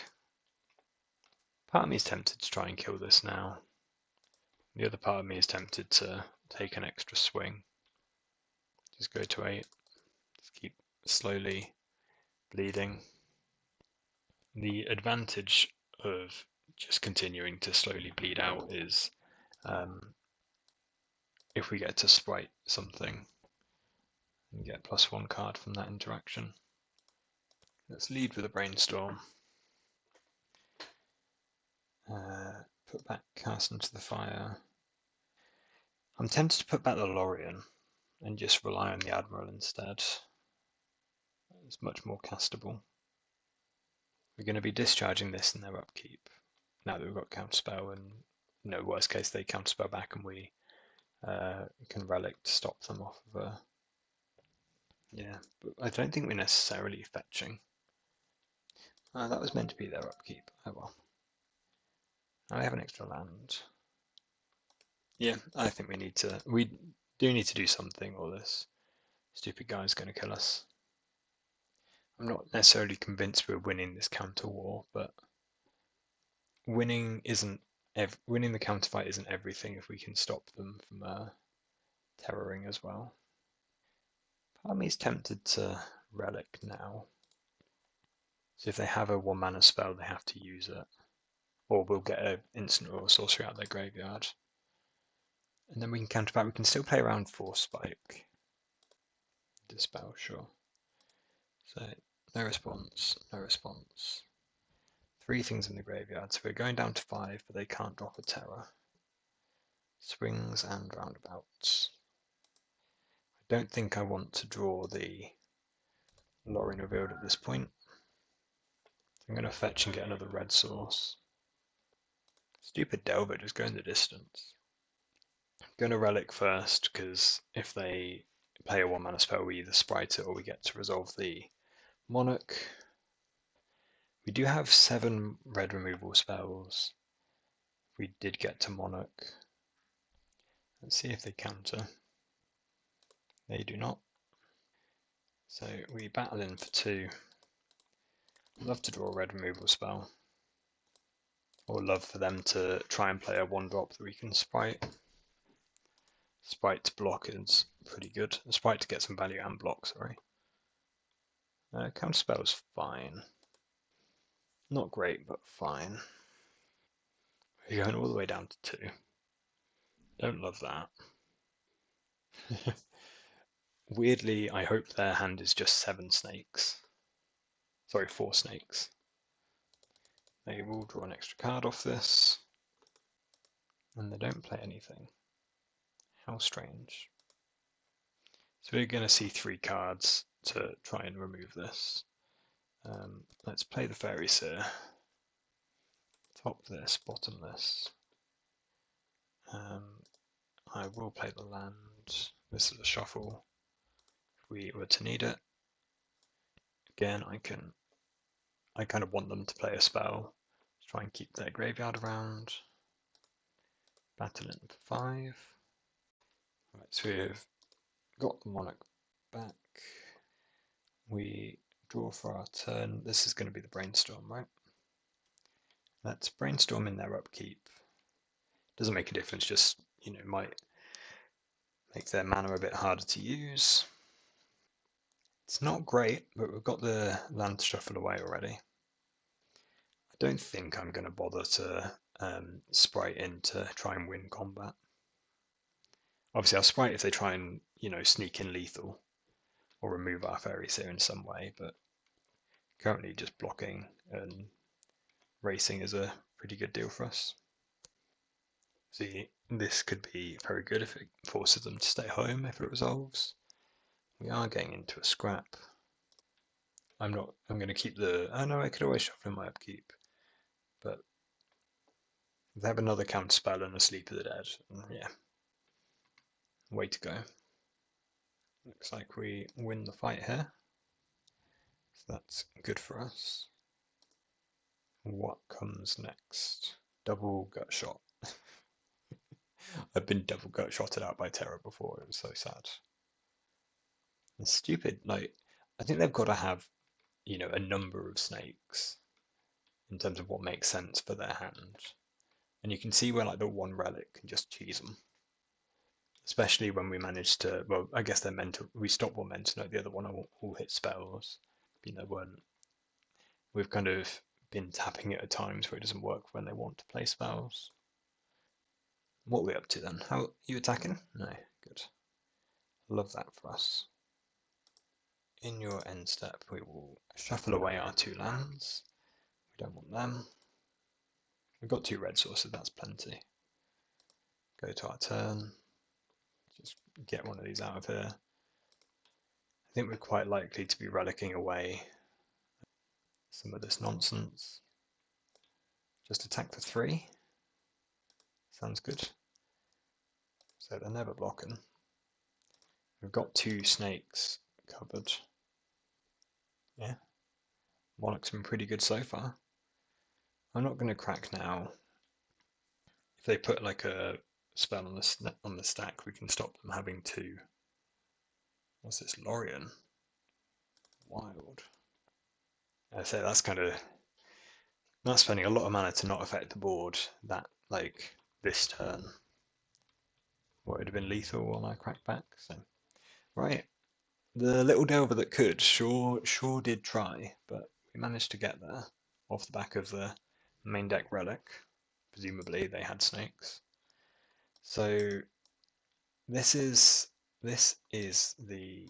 Part of me is tempted to try and kill this now. The other part of me is tempted to take an extra swing. Just go to 8. Just keep slowly bleeding. The advantage of just continuing to slowly bleed out is if we get to sprite something and get +1 card from that interaction. Let's lead with a brainstorm. Put back cast into the fire. I'm tempted to put back the Lorien and just rely on the Admiral instead. It's much more castable. We're going to be discharging this in their upkeep. Now that we've got counterspell, and worst case they counterspell back and we can relic to stop them off of a... Yeah, but I don't think we're necessarily fetching. That was meant to be their upkeep. Oh well. I have an extra land. Yeah, I think we do need to do something, or this stupid guy is going to kill us. I'm not necessarily convinced we're winning this counter war, but winning the counter fight isn't everything if we can stop them from terroring as well. Part of me is tempted to relic now. So if they have a 1-mana spell, they have to use it, or we'll get an instant or a sorcery out of their graveyard. And then we can counterback. We can still play around Force Spike. Dispel, sure. So no response, no response. 3 things in the graveyard, so we're going down to 5, but they can't drop a terror. Swings and roundabouts. I don't think I want to draw the Lorien Revealed at this point. I'm going to fetch and get another red source. Stupid Delver, just go in the distance. I'm going to relic first, because if they play a 1-mana spell, we either sprite it or we get to resolve the Monarch. We do have 7 red removal spells. We did get to Monarch. Let's see if they counter. They do not. So we battle in for 2. Love to draw a red removal spell. Or love for them to try and play a 1-drop that we can sprite. Sprite to block is pretty good. Sprite to get some value and block, sorry. Counterspell is fine. Not great, but fine. We're going all the way down to 2. Don't love that. Weirdly, I hope their hand is just 7 snakes. Sorry, 4 snakes. They will draw an extra card off this. And they don't play anything. How strange. So we're going to see 3 cards to try and remove this. Let's play the Fairy Seer. Top this, bottom this. I will play the land. This is a shuffle. If we were to need it. Again, I kind of want them to play a spell to try and keep their graveyard around. Battle in for 5. Right, so we've got the Monarch back. We draw for our turn. This is going to be the Brainstorm, right? Let's Brainstorm in their upkeep. Doesn't make a difference, just, might make their mana a bit harder to use. It's not great, but we've got the land to shuffle away already. I don't think I'm going to bother to sprite in to try and win combat. Obviously, I'll sprite if they try and, sneak in lethal or remove our Fairy Seer in some way, but currently just blocking and racing is a pretty good deal for us. See, this could be very good if it forces them to stay home if it resolves. We are getting into a scrap. I'm going to keep the... Oh no, I could always shuffle in my upkeep. But if they have another counter spell and a Sleep of the Dead, yeah. Way to go. Looks like we win the fight here. So that's good for us. What comes next? Double gut shot. I've been double gut shotted out by Terra before, it was so sad. It's stupid, like, I think they've got to have, a number of snakes in terms of what makes sense for their hand. And you can see where, like, the one relic can just cheese them. Especially when we managed to, well, I guess they're meant to, we stopped one meant to know the other one all hit spells. Weren't, we've kind of been tapping it at times where it doesn't work when they want to play spells. What are we up to then? How are you attacking? No, good. Love that for us. In your end step, we will shuffle away our 2 lands. We don't want them. We've got 2 red sources, that's plenty. Go to our turn. Just get one of these out of here. I think we're quite likely to be relicking away some of this nonsense. Just attack for 3. Sounds good. So they're never blocking. We've got 2 snakes covered. Yeah. Monarch's been pretty good so far. I'm not going to crack now. If they put like a spell on the stack, we can stop them having to. What's this, Lorien? Wild. I say that's kind of not spending a lot of mana to not affect the board. That like this turn, what would have been lethal on our crackback. So right, the little delver that could sure did try, but we managed to get there off the back of the main deck relic. Presumably they had snakes. So this is the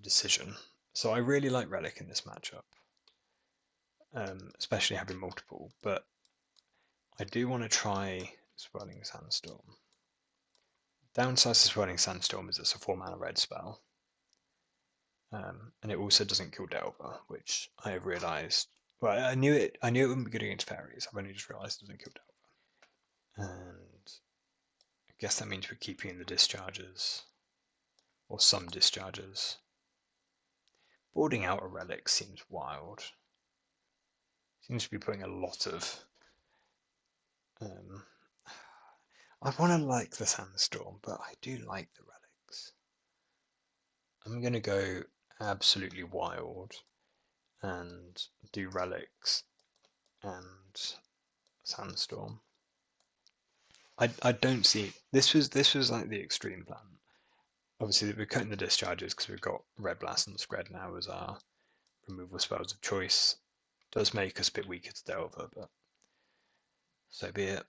decision. So I really like relic in this matchup, especially having multiple. But I do want to try Swirling Sandstorm. Downside to Swirling Sandstorm is it's a 4-mana red spell, and it also doesn't kill Delver, which I have realised. Well, I knew it wouldn't be good against fairies. I've only just realised it doesn't kill Delver. And I guess that means we're keeping the discharges, or some discharges. Boarding out a relic seems wild. Seems to be putting a lot of. I want to like the Sandstorm, but I do like the relics. I'm going to go absolutely wild and do relics and Sandstorm. I don't see this was like the extreme plan. Obviously we're cutting the discharges because we've got Red Blast and Scred now as our removal spells of choice. Does make us a bit weaker to Delver, but so be it.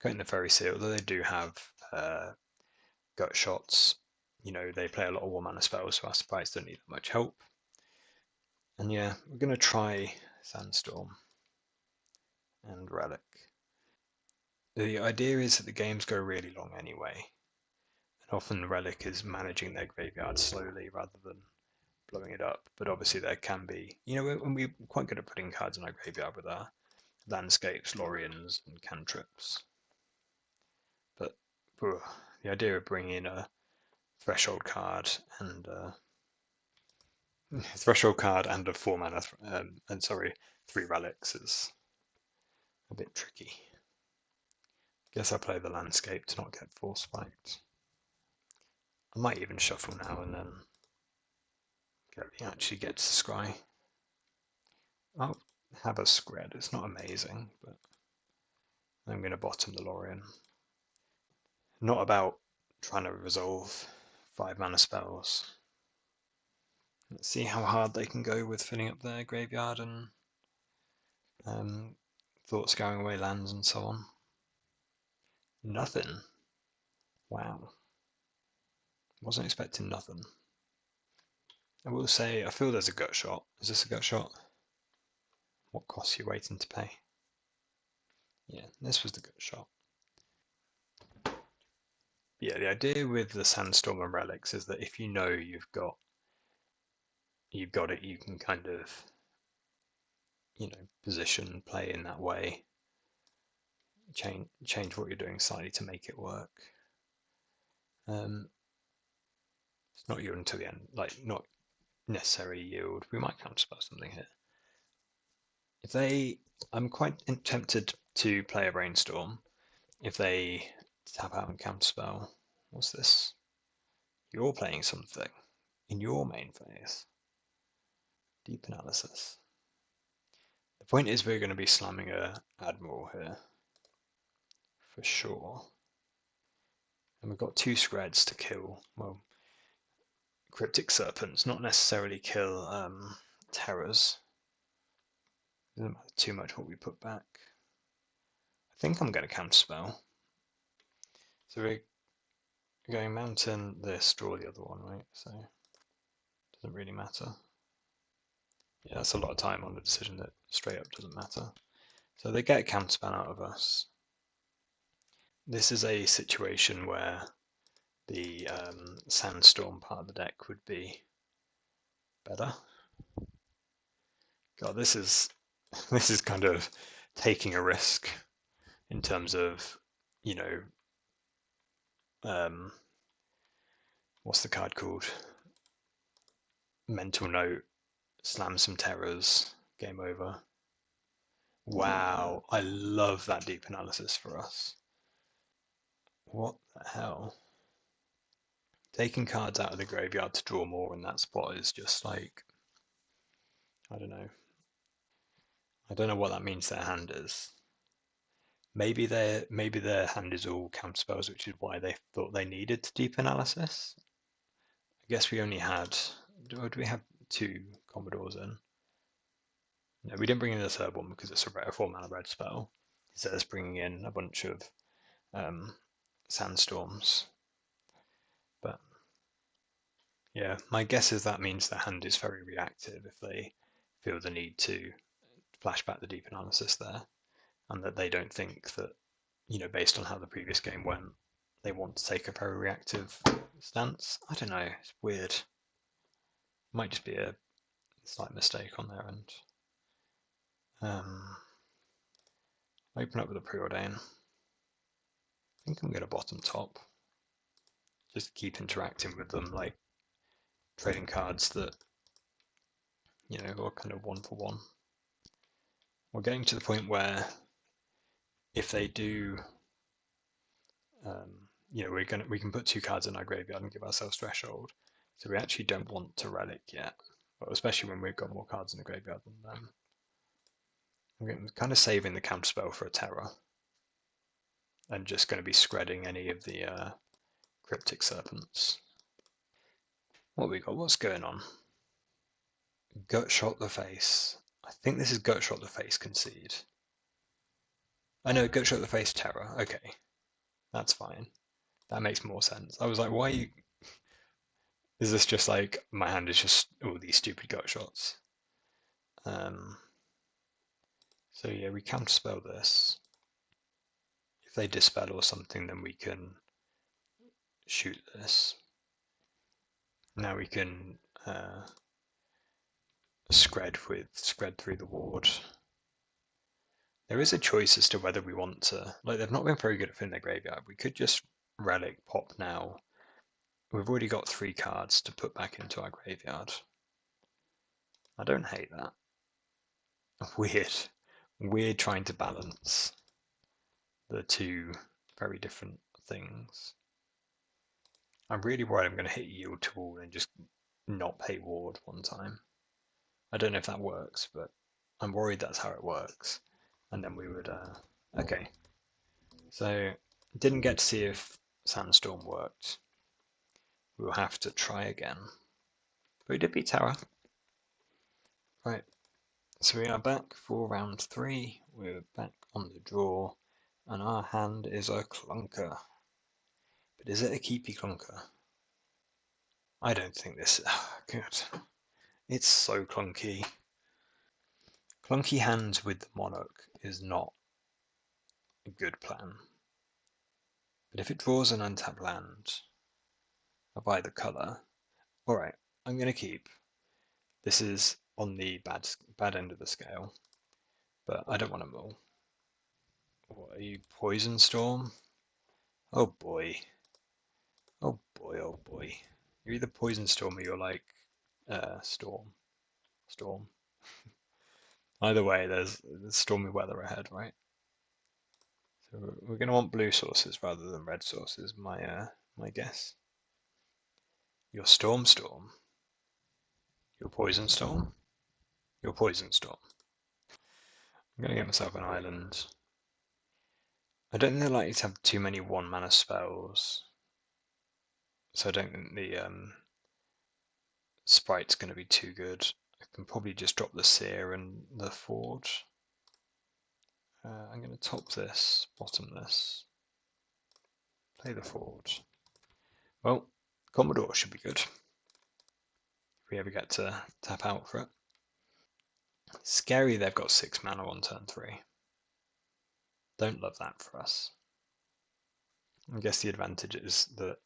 Cutting the Fairy Seal, though they do have gut shots. They play a lot of 1-mana spells, so our sprites don't need that much help. And yeah, we're going to try Sandstorm and Relic. The idea is that the games go really long anyway, and often Relic is managing their graveyard slowly rather than blowing it up. But obviously there can be, when we're quite good at putting cards in our graveyard with our landscapes, Lorians, and cantrips. But the idea of bringing in a threshold card and a 4-mana, 3 relics is a bit tricky. Guess I'll play the landscape to not get force spiked. I might even shuffle now and then actually get to scry. I'll have a Scred, it's not amazing, but I'm going to bottom the Lorien. Not about trying to resolve 5-mana spells. Let's see how hard they can go with filling up their graveyard and thoughts going away lands and so on. Nothing. Wow. Wasn't expecting nothing. I will say, I feel there's a gut shot. Is this a gut shot? What costs are you waiting to pay? Yeah, this was the gut shot. Yeah, the idea with the Sandstorm and relics is that if you know you've got it, you can kind of, position, play in that way, change what you're doing slightly to make it work. It's not yield until the end, like not necessarily yield. We might counterspell something here. I'm quite tempted to play a brainstorm. If they tap out and counterspell, what's this? You're playing something in your main phase. Deep analysis. The point is we're going to be slamming a Admiral here, for sure. And we've got 2 Screds to kill, well, Cryptic Serpents, not necessarily kill Terrors. Doesn't matter too much what we put back. I think I'm going to counterspell. So we're going mountain, this, draw the other one, right? So it doesn't really matter. Yeah, that's a lot of time on a decision that straight up doesn't matter. So they get a counterspell out of us. This is a situation where the Sandstorm part of the deck would be better. God, this is kind of taking a risk in terms of, what's the card called? Mental note, slam some terrors, game over. Wow, I love that deep analysis for us. What the hell? Taking cards out of the graveyard to draw more in that spot is just like, I don't know. I don't know what that means their hand is. Maybe their hand is all counterspells, which is why they thought they needed deep analysis. I guess we only had, do we have 2 Commodores in? No, we didn't bring in the third one because it's a 4-mana red spell. Instead of bringing in a bunch of Sandstorms. But yeah, my guess is that means their hand is very reactive if they feel the need to flash back the deep analysis there, and that they don't think that, based on how the previous game went, they want to take a very reactive stance. I don't know, it's weird. Might just be a slight mistake on their end. Open up with a preordain. I think I'm going to bottom top. Just keep interacting with them, like trading cards that, are kind of 1 for 1. We're getting to the point where if they do, we can put 2 cards in our graveyard and give ourselves threshold. So we actually don't want to relic yet, but especially when we've got more cards in the graveyard than them. I'm kind of saving the counterspell for a terror, and just going to be spreading any of the Cryptic Serpents. What have we got? What's going on? Gut shot the face. I think this is gut shot the face concede. I know, gut shot the face terror. Okay, that's fine. That makes more sense. I was like, why are you... Is this just like, my hand is just all these stupid gut shots? So yeah, we counterspell this. If they dispel or something, then we can shoot this. Now we can scred through the ward. There is a choice as to whether we want to, like, they've not been very good at filling their graveyard. We could just relic pop now. We've already got 3 cards to put back into our graveyard. I don't hate that. Weird trying to balance the 2 very different things. I'm really worried I'm going to hit yield to all and just not pay ward one time. I don't know if that works, but I'm worried that's how it works. And then we would, okay. So, didn't get to see if Sandstorm worked. We'll have to try again. But we did beat Terra. Right, so we are back for round 3. We're back on the draw, and our hand is a clunker. But is it a keepy clunker? I don't think this... Oh, good. It's so clunky. Clunky hands with the Monarch is not a good plan. But if it draws an untapped land of either colour, alright, I'm going to keep. This is on the bad end of the scale, but I don't want to mull. What are you, Poison Storm? Oh boy. Oh boy, oh boy. You're either Poison Storm or you're like Storm. Either way, there's stormy weather ahead, right? So we're going to want blue sources rather than red sources, my guess. Your Storm. Your Poison Storm. Your Poison Storm. I'm going to get myself an island. I don't think they're likely to have too many 1-mana spells, so I don't think the sprite's going to be too good. I can probably just drop the Seer and the Forge. I'm going to top this, bottom this, play the Forge. Well, Commodore should be good if we ever get to tap out for it. Scary they've got 6 mana on turn 3. Don't love that for us. I guess the advantage is that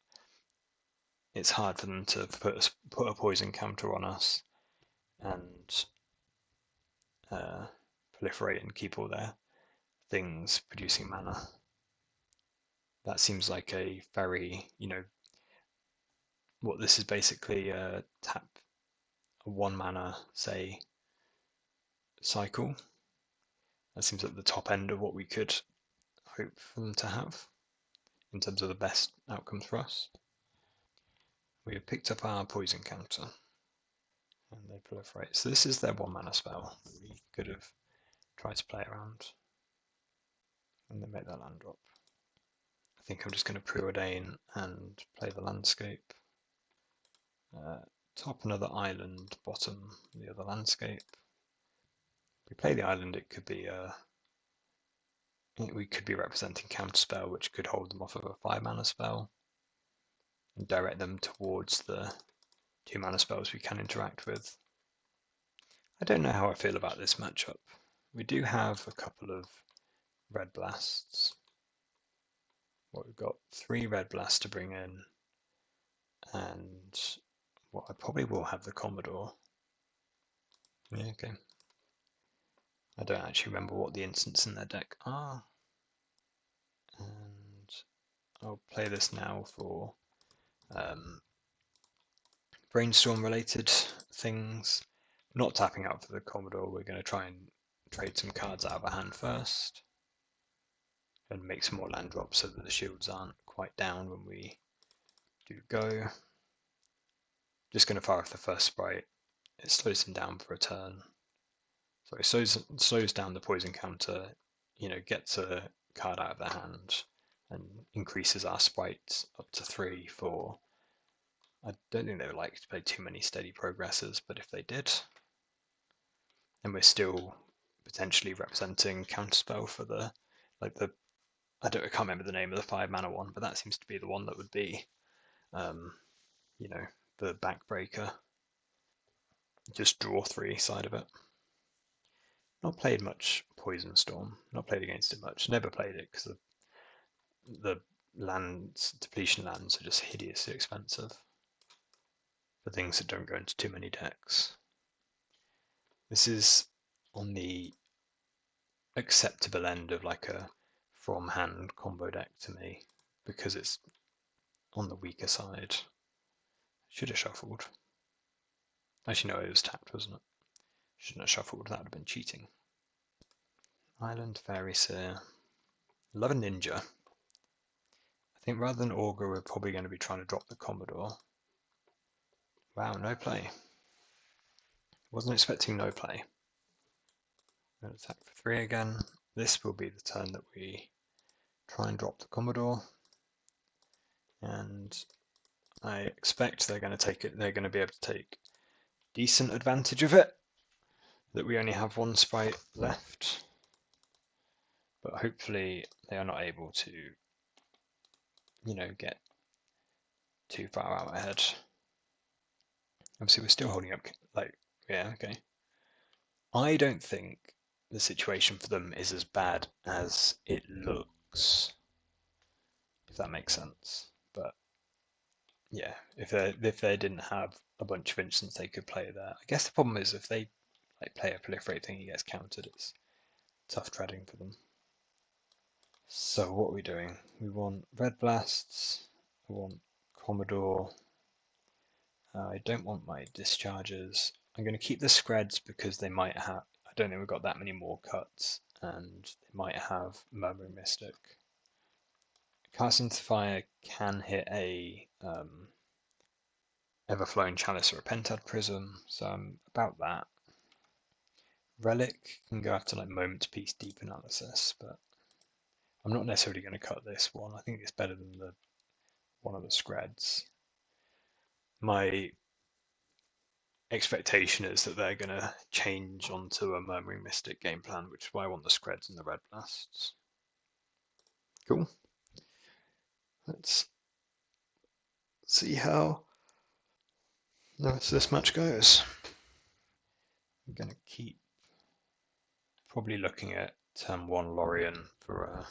it's hard for them to put a poison counter on us and proliferate and keep all their things producing mana. That seems like a very, what this is basically tap a 1-mana, say, cycle. That seems like the top end of what we could hope for them to have in terms of the best outcomes for us. We have picked up our poison counter and they proliferate. So this is their 1-mana spell that we could have tried to play around. And they make that land drop. I think I'm just going to preordain and play the landscape. Top another island, bottom the other landscape. If we play the island, it could be we could be representing counterspell, which could hold them off of a 5-mana spell and direct them towards the 2-mana spells we can interact with. I don't know how I feel about this matchup. We do have a couple of red blasts. We've got 3 red blasts to bring in, and I probably will have the Commodore. Yeah, okay. I don't actually remember what the instants in their deck are. And I'll play this now for brainstorm related things. Not tapping out for the Commodore, we're going to try and trade some cards out of our hand first and make some more land drops so that the shields aren't quite down when we do go. Just going to fire off the first sprite. It slows them down for a turn. So it slows down the poison counter, gets a card out of their hand and increases our sprites up to 3 for. I don't think they would like to play too many steady progressors, but if they did, then we're still potentially representing counterspell for I can't remember the name of the 5-mana one, but that seems to be the one that would be, the backbreaker. Just draw 3 side of it. Not played much Poison Storm. Not played against it much. Never played it because the depletion lands are just hideously expensive for things that don't go into too many decks. This is on the acceptable end of like a from hand combo deck to me because it's on the weaker side. Should have shuffled. Actually, no, it was tapped, wasn't it? Shouldn't have shuffled. That would have been cheating. Island Fairy Seer. Love a ninja. I think rather than Augur, we're probably going to be trying to drop the Commodore. Wow, no play. Wasn't expecting no play. I'm going to attack for 3 again. This will be the turn that we try and drop the Commodore. And I expect they're going to take it. They're going to be able to take decent advantage of it. That we only have 1 sprite left. But hopefully they are not able to, get too far out ahead. Obviously we're still holding up, yeah, okay. I don't think the situation for them is as bad as it looks. blocks, if that makes sense. But yeah, if they didn't have a bunch of instants they could play there. I guess the problem is if they like play a proliferate thing, he gets countered. It's tough treading for them. So what are we doing? We want red blasts. I want Commodore. I don't want my discharges. I'm going to keep the screds because they might have. I don't think we've got that many more cuts, and they might have Murmuring Mystic. Casting into Fire can hit a Everflowing Chalice or a Pentad Prism, so I'm about that. Relic can go after like Moment Piece Deep Analysis, but I'm not necessarily going to cut this one. I think it's better than the one of the screds. My expectation is that they're going to change onto a Murmuring Mystic game plan, which is why I want the screds and the red blasts. Cool. Let's see how this match goes. I'm going to keep probably looking at turn 1 Lorien for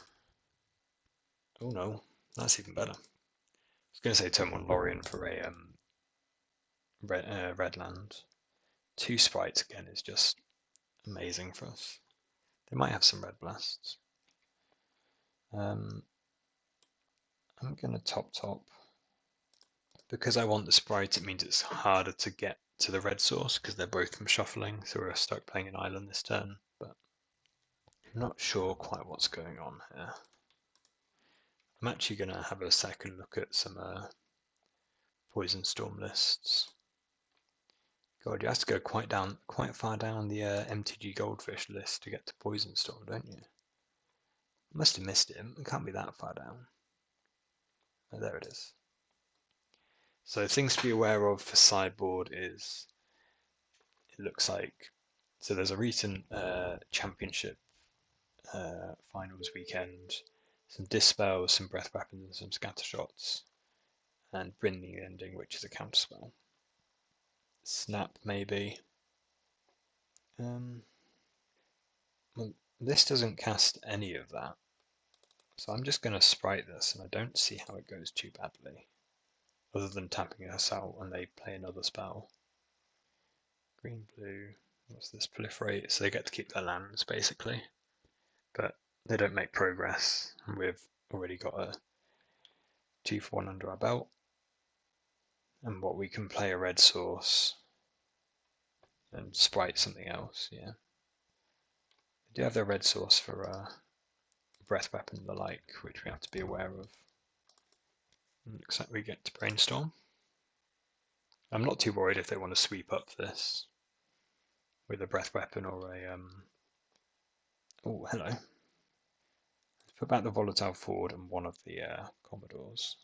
oh no, that's even better. I was going to say turn 1 Lorien for a red land. 2 sprites again is just amazing for us. They might have some red blasts. I'm going to top. Because I want the sprite, it means it's harder to get to the red source because they're both from shuffling, so we're stuck playing an island this turn, but I'm not sure quite what's going on here. I'm actually going to have a second look at some Poison Storm lists. God, you have to go quite far down the MTG Goldfish list to get to Poison Storm, don't you? I must have missed it. It can't be that far down. Oh, there it is. So things to be aware of for sideboard is it looks like so there's a recent championship finals weekend, some dispels, some breath weapons, and some scatter shots, and Bryn the ending, which is a counterspell. Snap maybe. Well, this doesn't cast any of that, so I'm just going to sprite this, and I don't see how it goes too badly, other than tapping us out when they play another spell. Green, blue, what's this? Proliferate, so they get to keep their lands basically, but they don't make progress, and we've already got a 2 for 1 under our belt. And what we can play a red source and sprite something else, yeah. They do have their red source for breath weapon and the like, which we have to be aware of. And looks like we get to brainstorm. I'm not too worried if they want to sweep up this with a breath weapon or a oh, hello. Let's put back the volatile forward and one of the Commodores.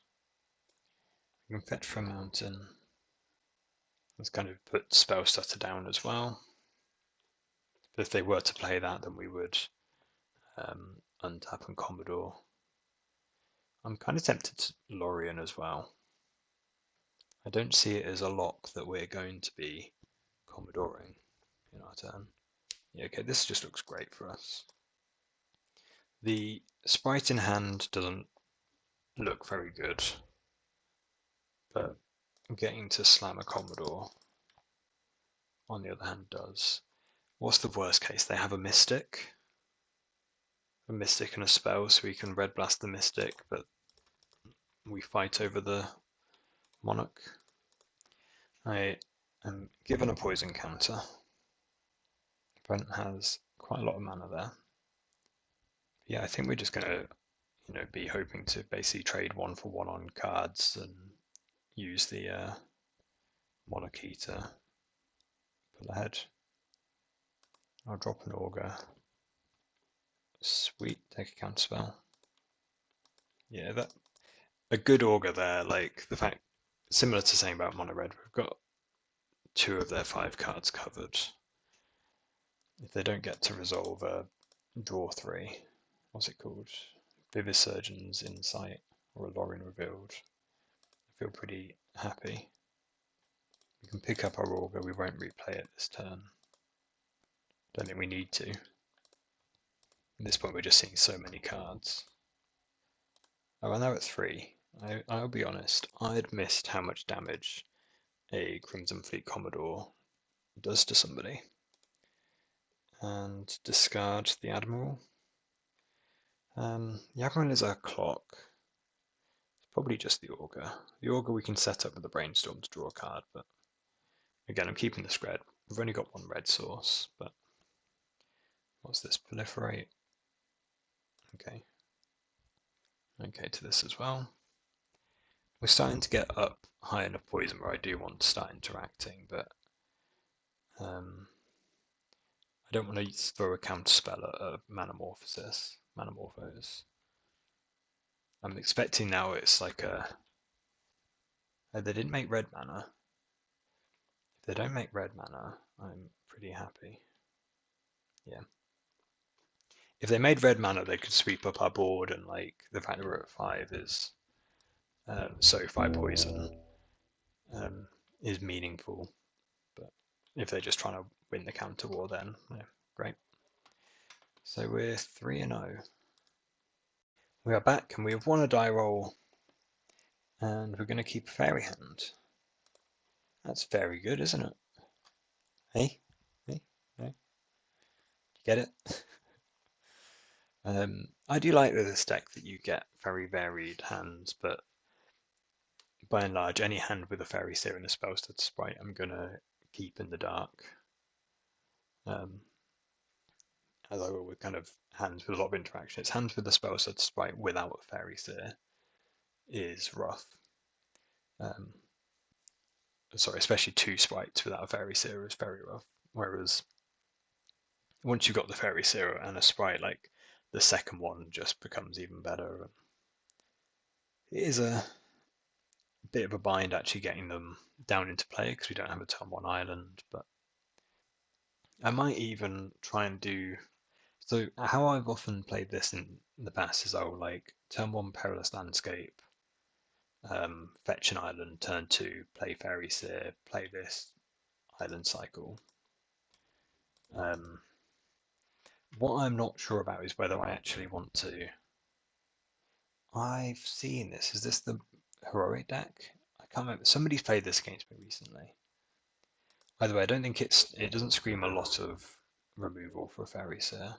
We can fetch from mountain. Let's kind of put spell stutter down as well. But if they were to play that, then we would untap and Commodore. I'm kind of tempted to Lorien as well. I don't see it as a lock that we're going to be Commodoring in our turn. Yeah, okay, this just looks great for us. The sprite in hand doesn't look very good, but getting to slam a Commodore on the other hand does. What's the worst case? They have a Mystic and a spell, so we can red blast the Mystic, but we fight over the Monarch. I am given a poison counter. Opponent has quite a lot of mana there. Yeah, I think we're just gonna, be hoping to basically trade 1 for 1 on cards and use the Monarchy to pull ahead. I'll drop an Augur. Sweet, take a counterspell. Yeah, that a good Augur there. Like the fact, similar to saying about Mono Red, we've got 2 of their 5 cards covered. If they don't get to resolve a draw 3, what's it called? Vivid Surgeon's Insight or a Lorien Revealed. I feel pretty happy. We can pick up our Augur, we won't replay it this turn. Don't think we need to. At this point we're just seeing so many cards. Oh, and now at 3. I'll be honest, I'd missed how much damage a Crimson Fleet Commodore does to somebody. And discard the Admiral. The Admiral is a clock. It's probably just the Augur. The Augur we can set up with the Brainstorm to draw a card, but again, I'm keeping this red. We've only got one red source, but what's this? Proliferate. Okay. Okay, to this as well. We're starting to get up high enough poison where I do want to start interacting, but I don't want to throw a counter spell at a Manamorphosis. Manamorphose. I'm expecting now it's like a. Oh, they didn't make red mana. If they don't make red mana, I'm pretty happy. Yeah. If they made red mana, they could sweep up our board, and like the fact that we're at 5 is. 5 poison is meaningful. But if they're just trying to win the counter war, then yeah, great. So we're 3-0. We are back and we have won a die roll, and we're going to keep a fairy hand. That's very good, isn't it? Hey, hey, hey. Get it? I do like this deck that you get very varied hands, but by and large, any hand with a fairy seer and a spellstudded sprite, I'm going to keep in the dark. As I will with kind of hands with a lot of interaction. It's hands with a spellstudded sprite without a fairy seer is rough. Sorry, especially 2 sprites without a fairy seer is very rough. Whereas once you've got the fairy seer and a sprite, like the second one just becomes even better. It is a bit of a bind actually getting them down into play because we don't have a turn 1 island, but I might even try and do. So how I've often played this in the past is I'll like turn 1 Perilous Landscape, fetch an island, turn 2 play Fairy Seer, play this island cycle. What I'm not sure about is whether I actually want to. I've seen this. Is this the heroic deck? I can't remember. Somebody's played this against me recently. By the way, I don't think it doesn't scream a lot of removal for a Fairy Seer.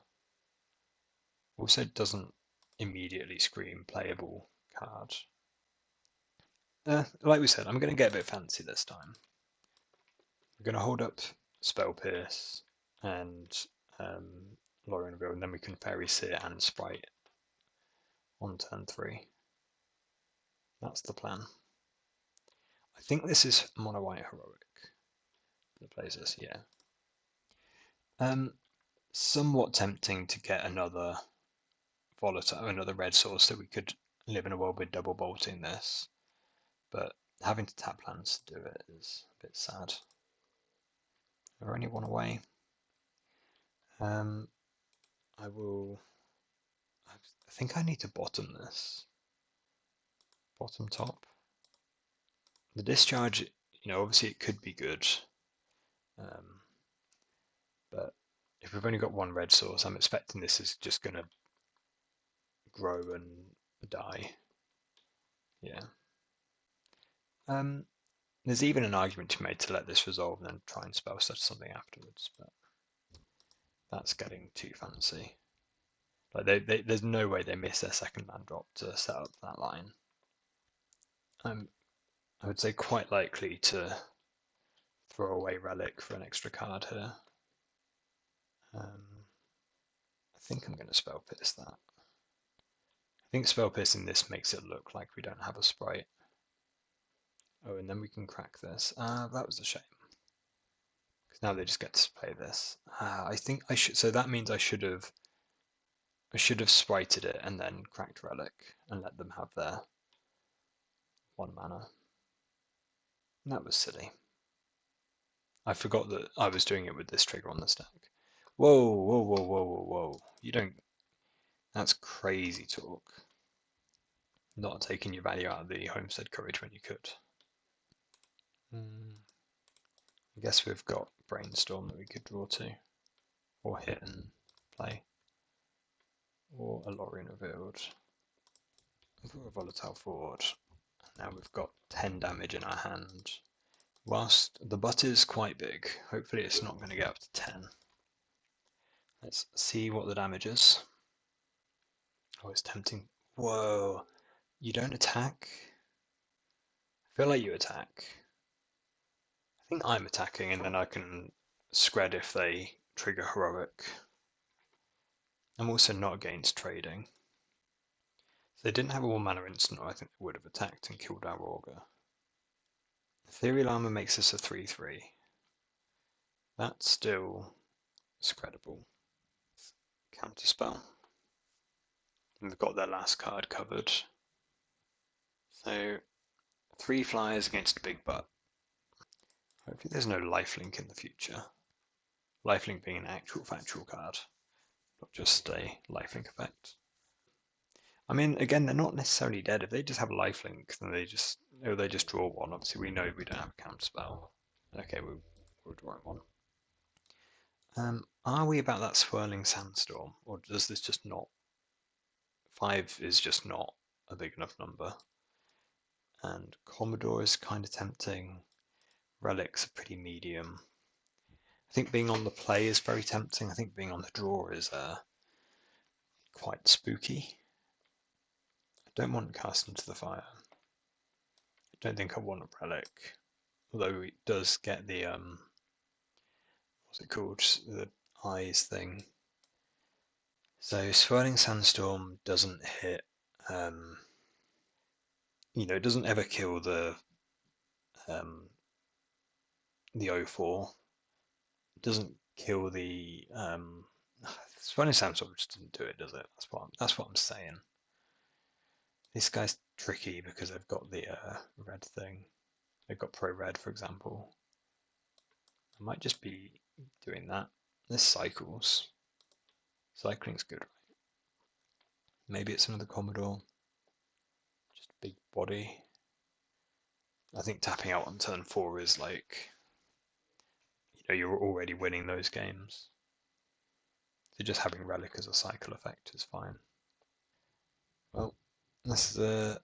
Also, it doesn't immediately scream playable card. Like we said, I'm going to get a bit fancy this time. We're going to hold up Spell Pierce and Lorien Reveal, and then we can Fairy Seer and Sprite on turn 3. That's the plan. I think this is Mono White Heroic that plays this, yeah. Somewhat tempting to get another volatile, another red source that we could live in a world with double bolting this, but having to tap lands to do it is a bit sad. We're only 1 away. I think I need to bottom this. Bottom top. The discharge, obviously it could be good. But if we've only got 1 red source, I'm expecting this is just going to grow and die. Yeah. There's even an argument to be made to let this resolve and then try and spell such something afterwards, but that's getting too fancy. Like there's no way they miss their second land drop to set up that line. I would say quite likely to throw away relic for an extra card here. I think I'm going to spell pierce that. I think spell piercing this makes it look like we don't have a sprite. Oh, and then we can crack this. That was a shame. Because now they just get to play this. I think I should. So that means I should have sprited it and then cracked relic and let them have their 1 mana. And that was silly. I forgot that I was doing it with this trigger on the stack. Whoa, whoa, whoa, whoa, whoa, whoa. You don't. That's crazy talk. Not taking your value out of the Homestead Courage when you could. I guess we've got Brainstorm that we could draw to, or hit and play, or a Lorien Revealed. We've got a volatile forward. Now we've got 10 damage in our hand. Whilst the butt is quite big, hopefully it's not going to get up to 10. Let's see what the damage is. Oh, it's tempting. Whoa, you don't attack? I feel like you attack. I think I'm attacking and then I can scred if they trigger heroic. I'm also not against trading. If they didn't have a 1-mana instant, I think they would have attacked and killed our Augur. Ethereal Armor makes us a 3/3. That's still scredible. Counterspell. And we've got their last card covered. So 3 flyers against a big butt. Hopefully there's no lifelink in the future. Lifelink being an actual factual card, not just a lifelink effect. I mean, again, they're not necessarily dead. If they just have lifelink, then they just draw one. Obviously, we know we don't have a counterspell. Okay, we're drawing one. Are we about that Swirling Sandstorm, or does this just not? 5 is just not a big enough number. And Commodore is kind of tempting. Relics are pretty medium. I think being on the play is very tempting. I think being on the draw is quite spooky. I don't want to cast into the fire. I don't think I want a relic, although it does get the what's it called, the eyes thing. So Swirling Sandstorm doesn't hit. It doesn't ever kill the 04. It doesn't kill the Swirling Sandstorm just doesn't do it, does it? That's what I'm saying. This guy's tricky because they've got the red thing. They've got pro red, for example. I might just be doing that. This cycles. Cycling's good, right? Maybe it's another Commodore. Just a big body. I think tapping out on turn 4 is like, you're already winning those games. So just having Relic as a cycle effect is fine. Well, this is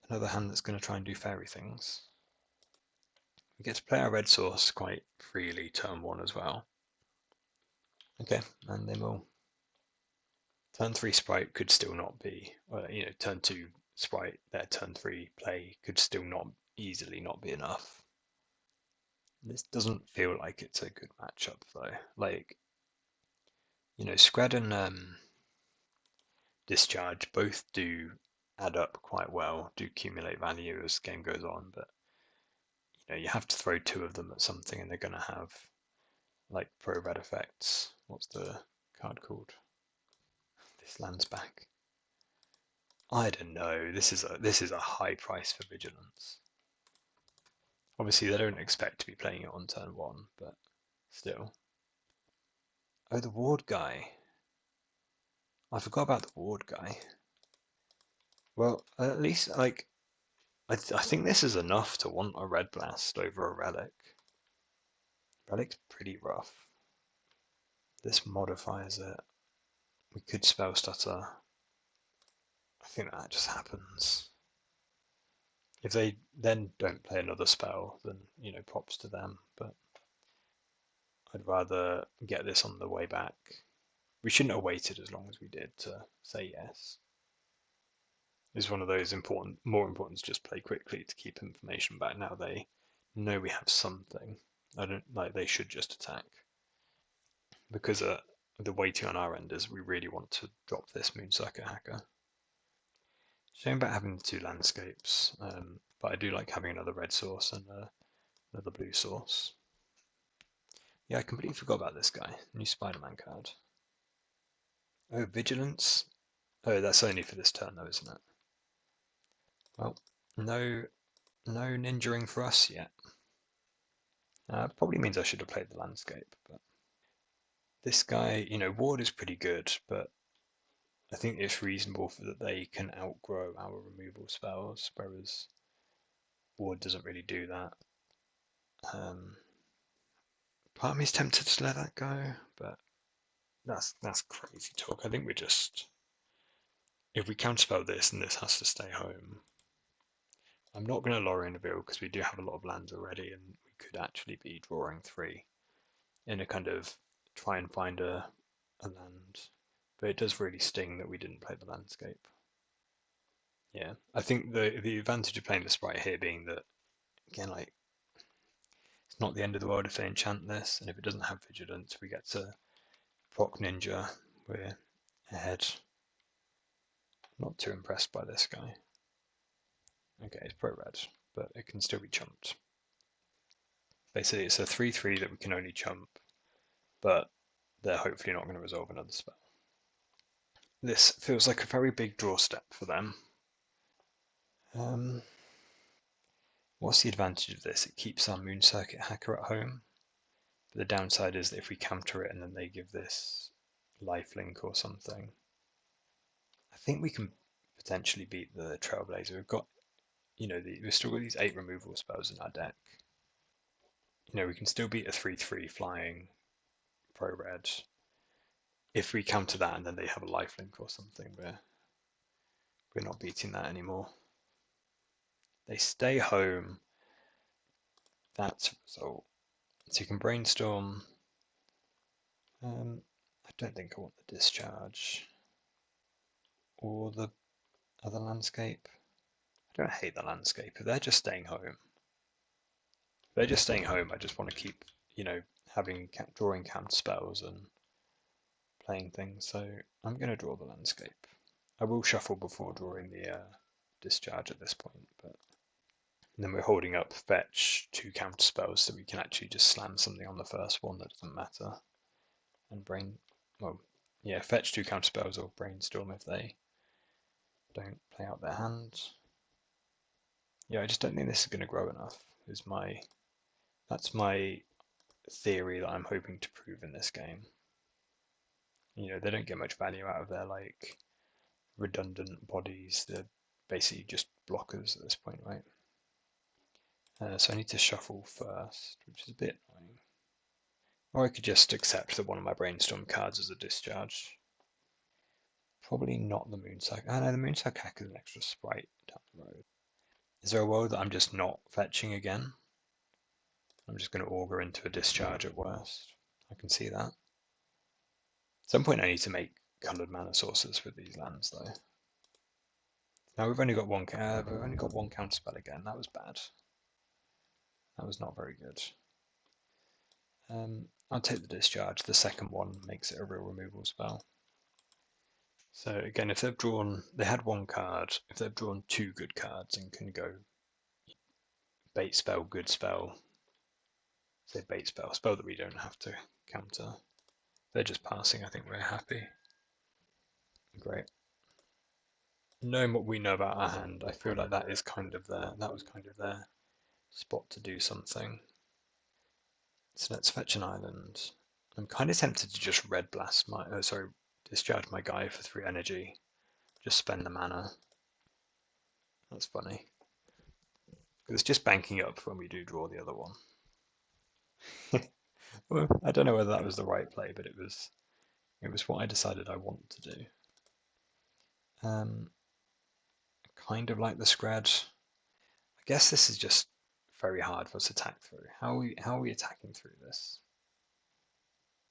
another hand that's going to try and do fairy things. We get to play our red source quite freely turn 1 as well. Okay, and then we'll. Turn 3 sprite could still not be, turn 2 sprite, their turn 3 play could still not easily not be enough. This doesn't feel like it's a good matchup though. Like, Scred and Discharge both do add up quite well, do accumulate value as the game goes on, but you have to throw 2 of them at something and they're going to have like pro red effects. What's the card called? This lands back. I don't know. This is a high price for vigilance. Obviously, they don't expect to be playing it on turn 1, but still. Oh, the ward guy. I forgot about the ward guy. Well, at least I think this is enough to want a red blast over a relic. Relic's pretty rough. This modifies it. We could spell stutter. I think that just happens. If they then don't play another spell, then props to them. But I'd rather get this on the way back. We shouldn't have waited as long as we did to say yes. It's one of those more important to just play quickly to keep information back. Now they know we have something. I don't like they should just attack. Because the waiting on our end is we really want to drop this Moonsucker Hacker. Shame about having the 2 landscapes, but I do like having another red source and another blue source. Yeah, I completely forgot about this guy. New Spider-Man card. Oh, Vigilance. Oh, that's only for this turn though, isn't it? Well, no ninjuring for us yet. Probably means I should have played the landscape, but this guy, ward is pretty good, but I think it's reasonable that they can outgrow our removal spells, whereas ward doesn't really do that. Part of me is tempted to let that go, but that's crazy talk. I think we're just if we counterspell this and this has to stay home, I'm not going to Lorien reveal because we do have a lot of lands already, and we could actually be drawing 3 in a kind of try and find a land. But it does really sting that we didn't play the landscape. Yeah, I think the advantage of playing the sprite here being that, again, like, it's not the end of the world if they enchant this, and if it doesn't have vigilance, we get to proc ninja. We're ahead. Not too impressed by this guy. Okay, it's pro-red, but it can still be chumped. Basically, it's a 3/3 that we can only chump, but they're hopefully not going to resolve another spell. This feels like a very big draw step for them. What's the advantage of this? It keeps our Moon Circuit hacker at home. But the downside is that if we counter it and then they give this lifelink or something, I think we can potentially beat the Trailblazer. We've got, we've still got these 8 removal spells in our deck. We can still beat a 3/3 flying pro-red. If we counter that and then they have a lifelink or something, we're not beating that anymore. They stay home. That's a result. So you can brainstorm. I don't think I want the discharge or the other landscape. I don't hate the landscape. If they're just staying home, I just want to keep, drawing counter spells and playing things. So I'm going to draw the landscape. I will shuffle before drawing the discharge at this point, but then we're holding up fetch 2 counter spells so we can actually just slam something on the first one that doesn't matter. And fetch 2 counter spells or brainstorm if they don't play out their hands. Yeah, I just don't think this is going to grow enough. That's my theory that I'm hoping to prove in this game. They don't get much value out of their redundant bodies. They're basically just blockers at this point, right? So I need to shuffle first, which is a bit annoying. Or I could just accept that one of my brainstorm cards is a discharge. Probably not the Moonsack. Oh no, the Moonsack Hack is an extra sprite down the road. Is there a world that I'm just not fetching again? I'm just going to augur into a discharge at worst. I can see that. At some point I need to make coloured mana sources with these lands though. Now we've only got one counterspell again. That was bad. That was not very good. I'll take the discharge. The second one makes it a real removal spell. So again, if they had 1 card. If they've drawn 2 good cards and can go bait spell, good spell, say bait spell that we don't have to counter. They're just passing. I think we're happy. Great. Knowing what we know about our hand, I feel like that was kind of their spot to do something. So let's fetch an island. I'm kind of tempted to just red blast discharge my guy for 3 energy. Just spend the mana. That's funny. Because it's just banking up when we do draw the other one. Well, I don't know whether that was the right play, but it was what I decided I want to do. Kind of like the scred. I guess this is just very hard for us to attack through. How are we attacking through this?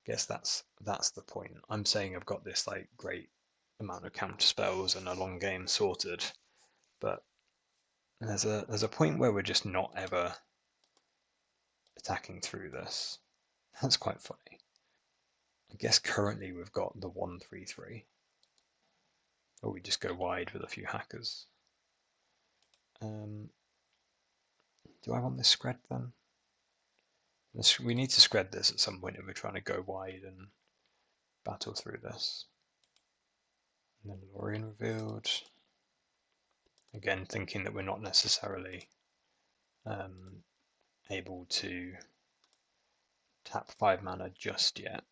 I guess that's the point. I'm saying I've got this great amount of counter spells and a long game sorted, but there's a point where we're just not ever attacking through this. That's quite funny. I guess currently we've got the 1/3/3. Or we just go wide with a few hackers. Do I want this scred then? We need to scred this at some point if we're trying to go wide and battle through this. And then Lorien revealed. Again, thinking that we're not necessarily able to tap 5 mana just yet.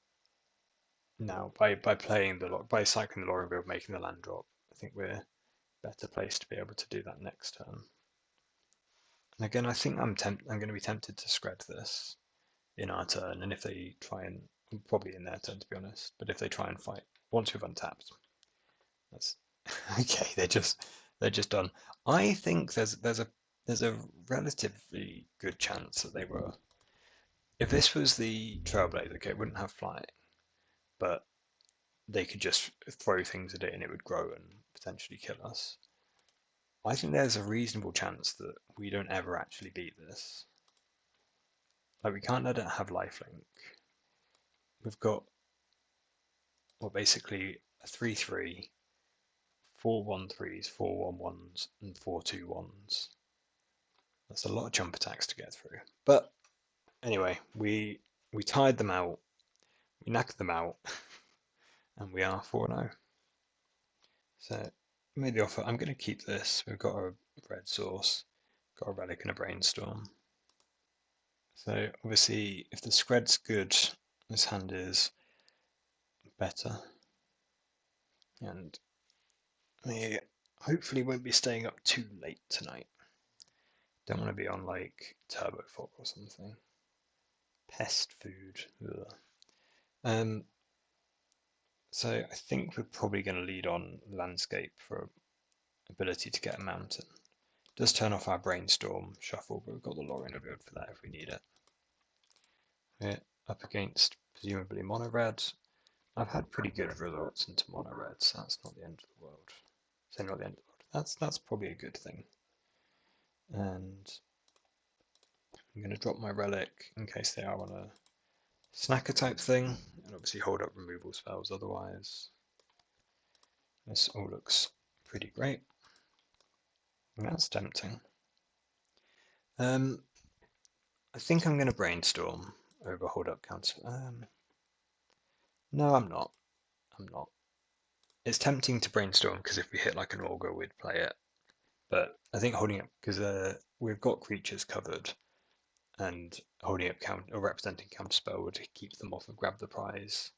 Now, by cycling the Lorien revealed, making the land drop, I think we're better placed to be able to do that next turn. And again, I think I'm going to be tempted to scred this in our turn, and if they try and probably in their turn to be honest, but if they try and fight once we've untapped, Okay, they're just done. I think there's a relatively good chance that they were. If this was the Trailblazer, okay, it wouldn't have flying, but they could just throw things at it and it would grow and potentially kill us. I think there's a reasonable chance that we don't ever actually beat this. Like we can't let it have lifelink. We've got well basically a 3/3, 4/1/3s, 4/1/1s, and 4/2/1s. That's a lot of jump attacks to get through. But anyway, we tired them out, we knocked them out, and we are 4-0. So I made the offer. I'm going to keep this. We've got a red source, got a relic and a brainstorm. So obviously, if the spread's good, this hand is better, and we hopefully won't be staying up too late tonight. Don't want to be on like Turbo Fog or something. Pest food. Ugh. So I think we're probably going to lead on landscape for ability to get a mountain. Does turn off our brainstorm shuffle, but we've got the Lorien build for that if we need it. We're up against presumably mono red. I've had pretty good results into mono red, so that's not the end of the world. So not the end of the world. That's probably a good thing. And I'm going to drop my relic in case they are on a snacker type thing, and obviously hold up removal spells otherwise. This all looks pretty great. And that's tempting. I think I'm going to brainstorm over hold up counter. No, I'm not. I'm not. It's tempting to brainstorm because if we hit like an augur, we'd play it. But I think holding up because we've got creatures covered, and holding up count or representing counterspell would keep them off of grab the prize,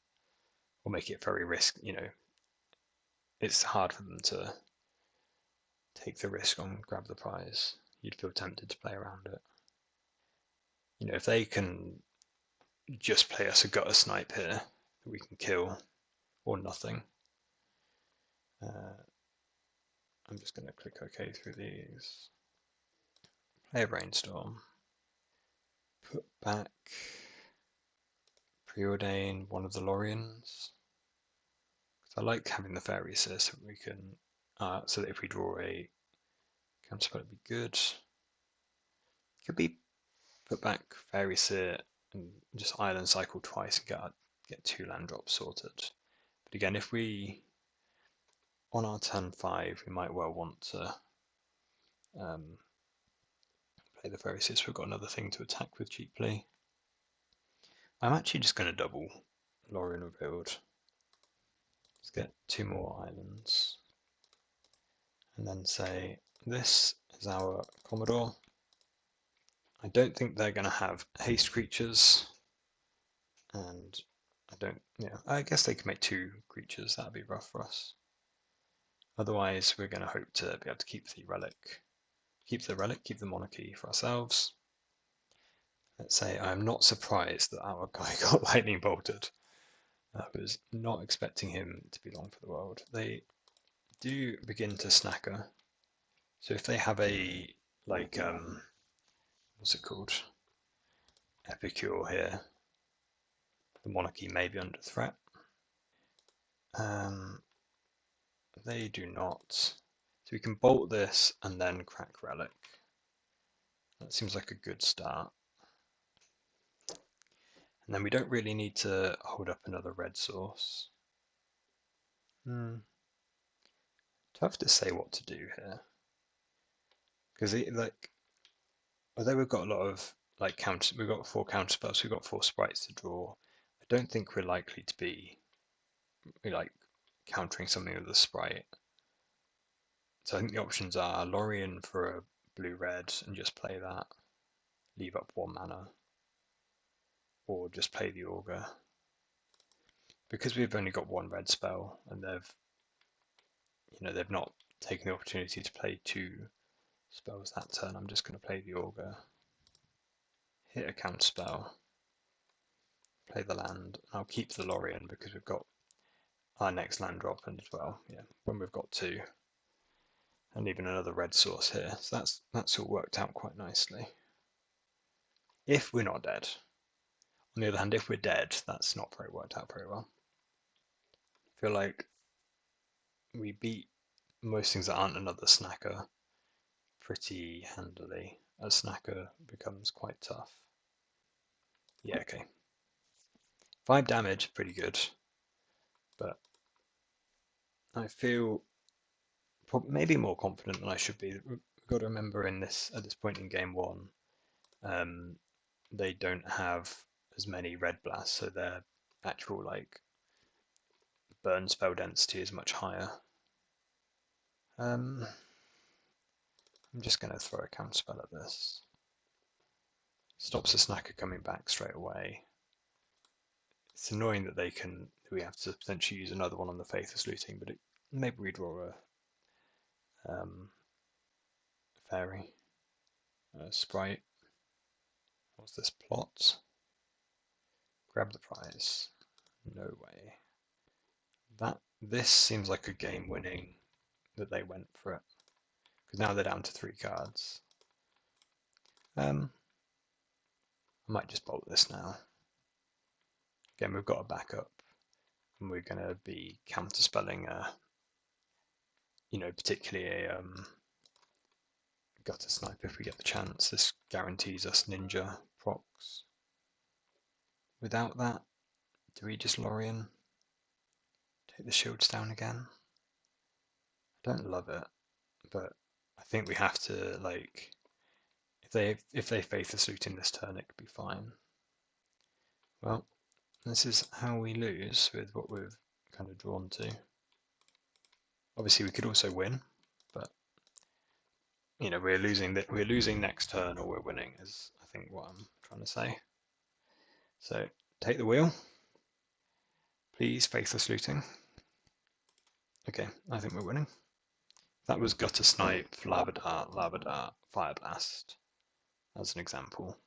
or make it very risk. It's hard for them to take the risk on grab the prize. You'd feel tempted to play around it. If they can just play us a gutter snipe here that we can kill, or nothing. I'm just going to click OK through these. Play a brainstorm. Put back preordain one of the Loriens. I like having the fairies here so we can so that if we draw a counterspell it'd be good. Could be put back fairy seer and just island cycle twice and get 2 land drops sorted. But again, if we on our turn 5 we might well want to play the fairy seer so we've got another thing to attack with cheaply. I'm actually just going to double Lorien revealed. Let's get 2 more islands. And then say this is our Commodore. I don't think they're going to have haste creatures, and I guess they can make 2 creatures, that'd be rough for us. Otherwise, we're going to hope to be able to keep the relic, keep the monarchy for ourselves. Let's say I'm not surprised that our guy got lightning bolted. I was not expecting him to be long for the world. They do begin to snacker. So if they have a what's it called? Epicure here. The monarchy may be under threat. They do not. So we can bolt this and then crack relic. That seems like a good start. And then we don't really need to hold up another red source. Tough to say what to do here. Because although we've got a lot of we've got 4 counter spells, we've got 4 sprites to draw. I don't think we're likely to be countering something with a sprite. So I think the options are Lorien for a blue-red and just play that, leave up 1 mana, or just play the augur. Because we've only got 1 red spell and they've not taken the opportunity to play 2 spells that turn, I'm just going to play the augur, hit a counter spell, play the land, and I'll keep the Lorien because we've got our next land drop as well. Yeah, when we've got 2, and even another red source here. So that's all worked out quite nicely. If we're not dead. On the other hand, if we're dead, that's not very worked out very well. I feel like we beat most things that aren't another snacker pretty handily. A snacker becomes quite tough. Yeah, okay. 5 damage, pretty good. But I feel maybe more confident than I should be. We've got to remember at this point in game 1, they don't have as many red blasts, so their actual like burn spell density is much higher. I'm just going to throw a counter spell at this. Stops the snacker coming back straight away. It's annoying that we have to potentially use another one on the Faithless Looting, but maybe we draw a fairy, a sprite. What's this plot? Grab the prize. No way. This seems like a game winning that they went for it. Because now they're down to 3 cards. I might just bolt this now. Again, we've got a backup, and we're going to be counterspelling particularly a gutter snipe if we get the chance. This guarantees us ninja procs. Without that, do we just Lorien? Take the shields down again? I don't love it, but I think we have to, like, if they Faithless Loot in this turn, it could be fine. Well, this is how we lose with what we've kind of drawn to. Obviously, we could also win, but we're losing next turn or we're winning is I think what I'm trying to say. So take the wheel, please. Faithless Looting. Okay, I think we're winning. That was Gutter Snipe, Lava Dart, Fire Blast as an example.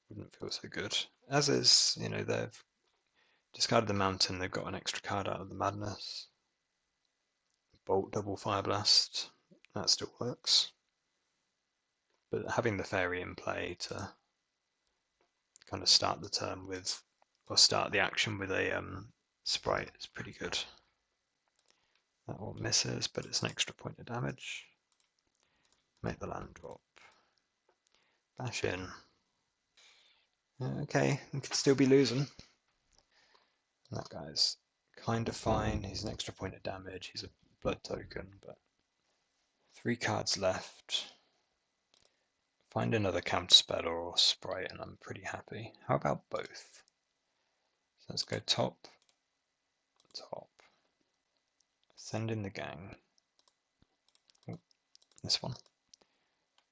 Wouldn't feel so good. As is, they've discarded the Mountain, they've got an extra card out of the Madness. Bolt, double Fire Blast, that still works. But having the Fairy in play to kind of start the turn with, or start the action with a sprite is pretty good. That one misses, but it's an extra point of damage. Make the land drop. Bash in. Okay, we could still be losing. That guy's kind of fine. He's an extra point of damage. He's a blood token, but 3 cards left. Find another counterspell or sprite, and I'm pretty happy. How about both? So let's go top, top. Send in the gang. Ooh, this one.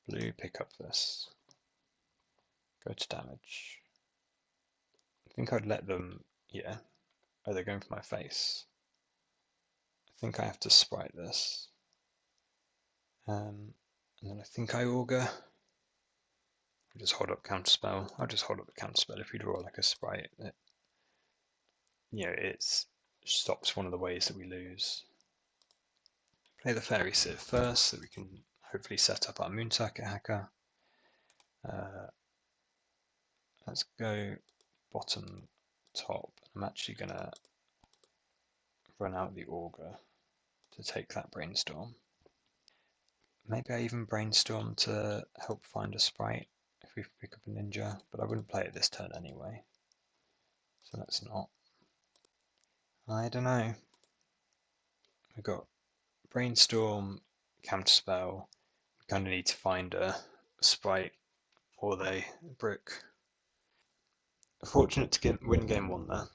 Blue, pick up this. Go to damage. I think I'd let them, yeah. Oh, they're going for my face. I think I have to sprite this. And then I think I augur. I'll just hold up counterspell. I'll just hold up the counterspell. If we draw like a sprite, it stops one of the ways that we lose. Play the Fairy Civ first, so we can hopefully set up our Moon Circuit Hacker. Let's go bottom, top. I'm actually going to run out the augur to take that brainstorm. Maybe I even brainstorm to help find a sprite if we pick up a ninja, but I wouldn't play it this turn anyway. So let's not. I don't know. We've got brainstorm, counterspell. We kind of need to find a sprite or they brick. Fortunate to win game 1 there.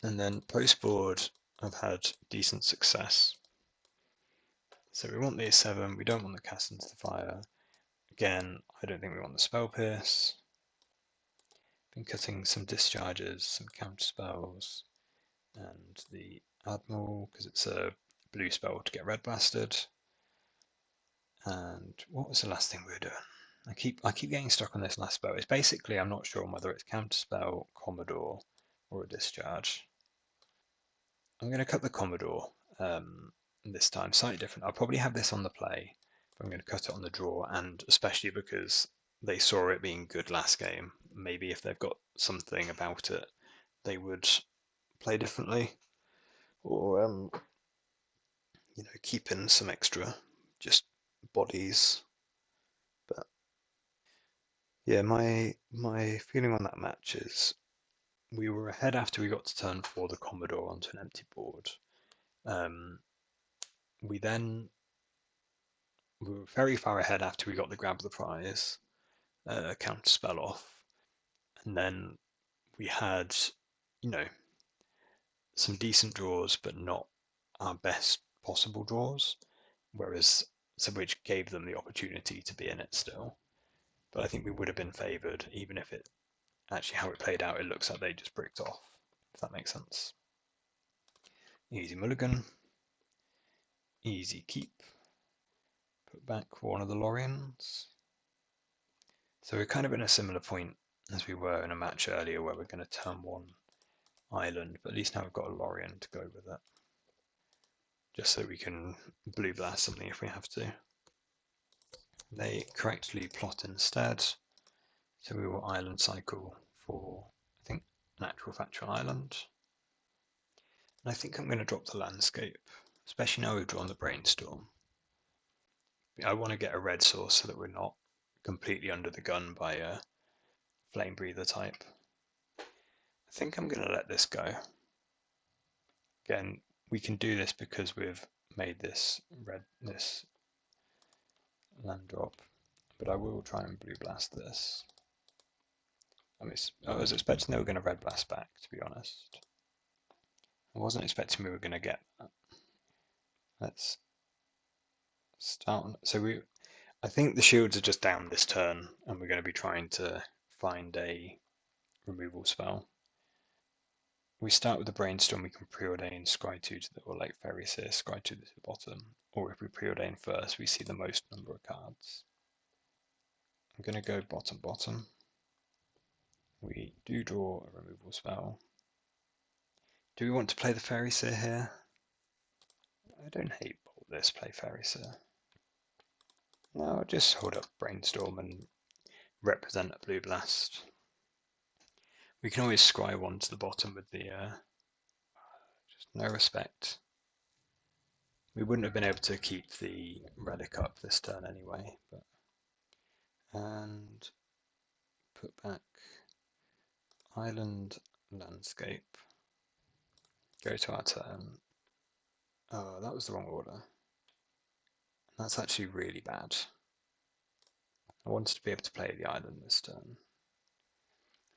And then post board, I've had decent success. So we want the A7, we don't want the Cast into the Fire. Again, I don't think we want the Spell Pierce. Been cutting some discharges, some counter spells, and the Admiral, because it's a blue spell to get red blasted. And what was the last thing we were doing? I keep getting stuck on this last spell. It's basically, I'm not sure on whether it's counter spell, Commodore, or a discharge. I'm going to cut the Commodore this time, slightly different. I'll probably have this on the play, but I'm going to cut it on the draw, and especially because they saw it being good last game, maybe if they've got something about it, they would play differently, or keep in some extra just bodies. But yeah, my feeling on that match is we were ahead after we got to turn 4 the Commodore onto an empty board. We were very far ahead after we got the grab the prize, counter spell off, and then we had, you know, some decent draws, but not our best possible draws. Whereas, which gave them the opportunity to be in it still. But I think we would have been favoured, even if it actually how it played out. It looks like they just bricked off. If that makes sense. Easy mulligan. Easy keep. Put back one of the Lorians. So we're kind of in a similar point as we were in a match earlier where we're going to turn 1 island, but at least now we've got a Lorien to go with it. Just so we can blue blast something if we have to. They correctly plot instead, so we will island cycle for, I think, natural factual island. And I think I'm going to drop the landscape, especially now we've drawn the brainstorm. I want to get a red source so that we're not completely under the gun by a flame breather type. I think I'm going to let this go. Again, we can do this because we've made this land drop, but I will try and blue blast this. I was expecting they were going to red blast back, to be honest. I wasn't expecting we were going to get that. Let's start. I think the shields are just down this turn, and we're going to be trying to find a removal spell. We start with the brainstorm, we can preordain scry 2 to the, or like Fairy Seer, scry 2 to the bottom, or if we preordain first, we see the most number of cards. I'm going to go bottom. We do draw a removal spell. Do we want to play the Fairy Seer here? I don't hate this, play Fairy Seer. No, I'll just hold up brainstorm and represent a blue blast. We can always scry 1 to the bottom with the just no respect. We wouldn't have been able to keep the relic up this turn anyway, but and put back island landscape. Go to our turn. Oh, that was the wrong order. That's actually really bad. I wanted to be able to play the island this turn.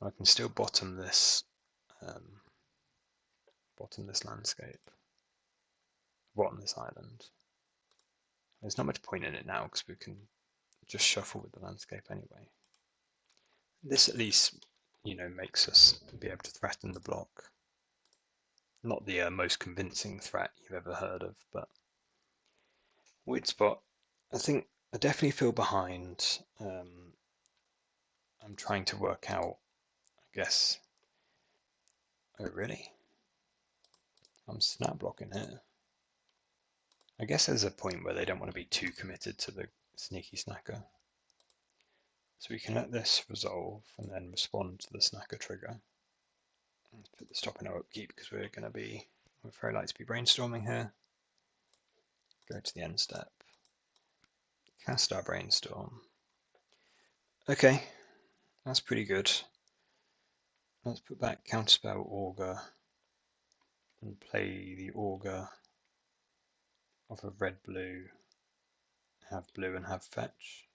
I can still bottom this landscape. Bottom this island. There's not much point in it now because we can just shuffle with the landscape anyway. This at least, makes us be able to threaten the block. Not the most convincing threat you've ever heard of, but weird spot. I think I definitely feel behind. I'm trying to work out, I guess. Oh, really? I'm snap blocking here. I guess there's a point where they don't want to be too committed to the sneaky snacker. So we can let this resolve and then respond to the snacker trigger. Let's put the stop in our upkeep because we're very likely to be brainstorming here. Go to the end step. Cast our brainstorm. Okay, that's pretty good. Let's put back counterspell augur and play the augur off of red-blue, have blue and have fetch.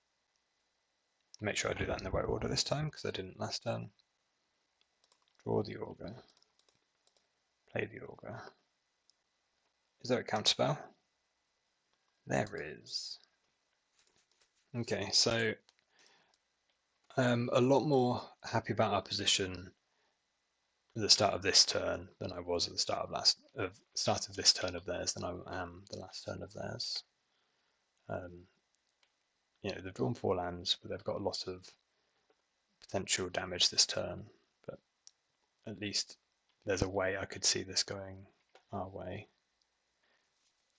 Make sure I do that in the right order this time because I didn't last turn. Draw the augur, play the augur. Is there a counterspell? There is. Okay, so a lot more happy about our position at the start of this turn than I was at the start of this turn of theirs than I am the last turn of theirs. They've drawn 4 lands, but they've got a lot of potential damage this turn. But at least there's a way I could see this going our way.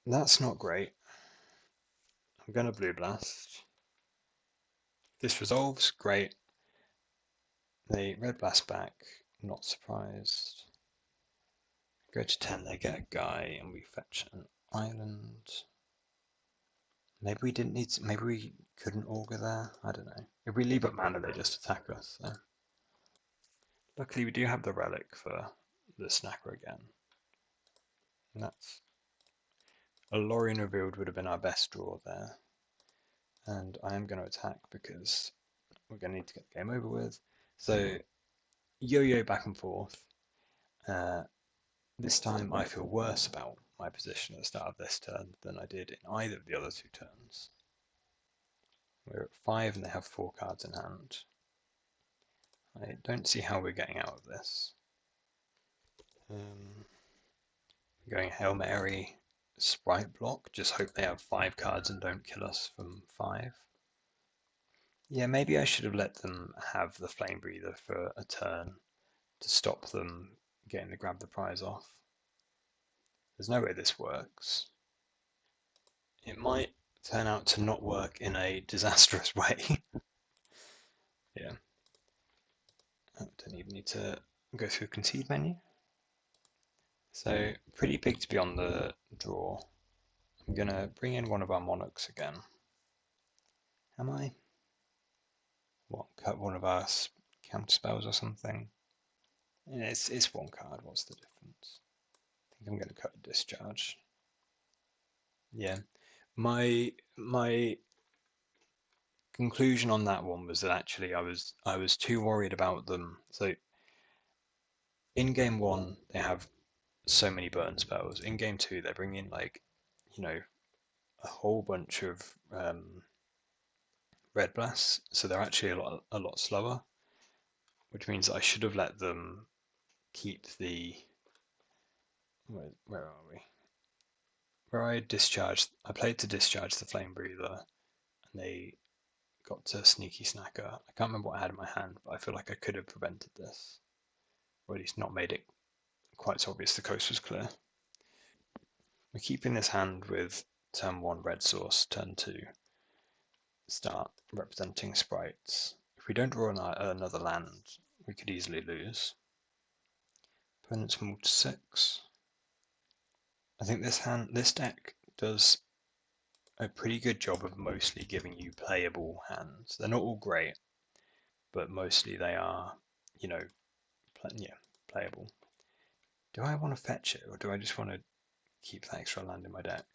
That's not great. I'm going to Blue Blast. This resolves, great. They Red Blast back, not surprised. Go to 10, they get a guy, and we fetch an island. Maybe we didn't need to, maybe we couldn't auger there, I don't know. If we leave up mana, they just attack us. So. Luckily, we do have the relic for the snacker again. And that's a Lorien revealed would have been our best draw there. And I am going to attack because we're going to need to get the game over with. So yo-yo back and forth. This time I feel worse about my position at the start of this turn than I did in either of the other two turns. We're at 5 and they have 4 cards in hand. I don't see how we're getting out of this. Going Hail Mary, Sprite block, just hope they have 5 cards and don't kill us from 5. Yeah, maybe I should have let them have the Flame Breather for a turn to stop them getting to grab the prize off. There's no way this works. It might turn out to not work in a disastrous way. Yeah. I don't even need to go through concede menu. So pretty big to be on the draw. I'm going to bring in one of our monarchs again. Am I? What, cut one of our counter spells or something? Yeah, it's 1 card, what's the difference? I think I'm going to cut a discharge. Yeah. My conclusion on that one was that actually I was too worried about them. So in game 1 they have so many burn spells. In game 2 they bring in like, a whole bunch of red blasts, so they're actually a lot slower, which means I should have let them keep the where are we? Where I played to discharge the flame breather, and they got to sneaky snacker. I can't remember what I had in my hand, but I feel like I could have prevented this, or at least not made it quite so obvious the coast was clear. We're keeping this hand with turn 1 red source, turn 2 start representing sprites. If we don't draw another land, we could easily lose. Opponent's moved to 6. I think this deck does a pretty good job of mostly giving you playable hands. They're not all great, but mostly they are, playable. Do I want to fetch it, or do I just want to keep that extra land in my deck?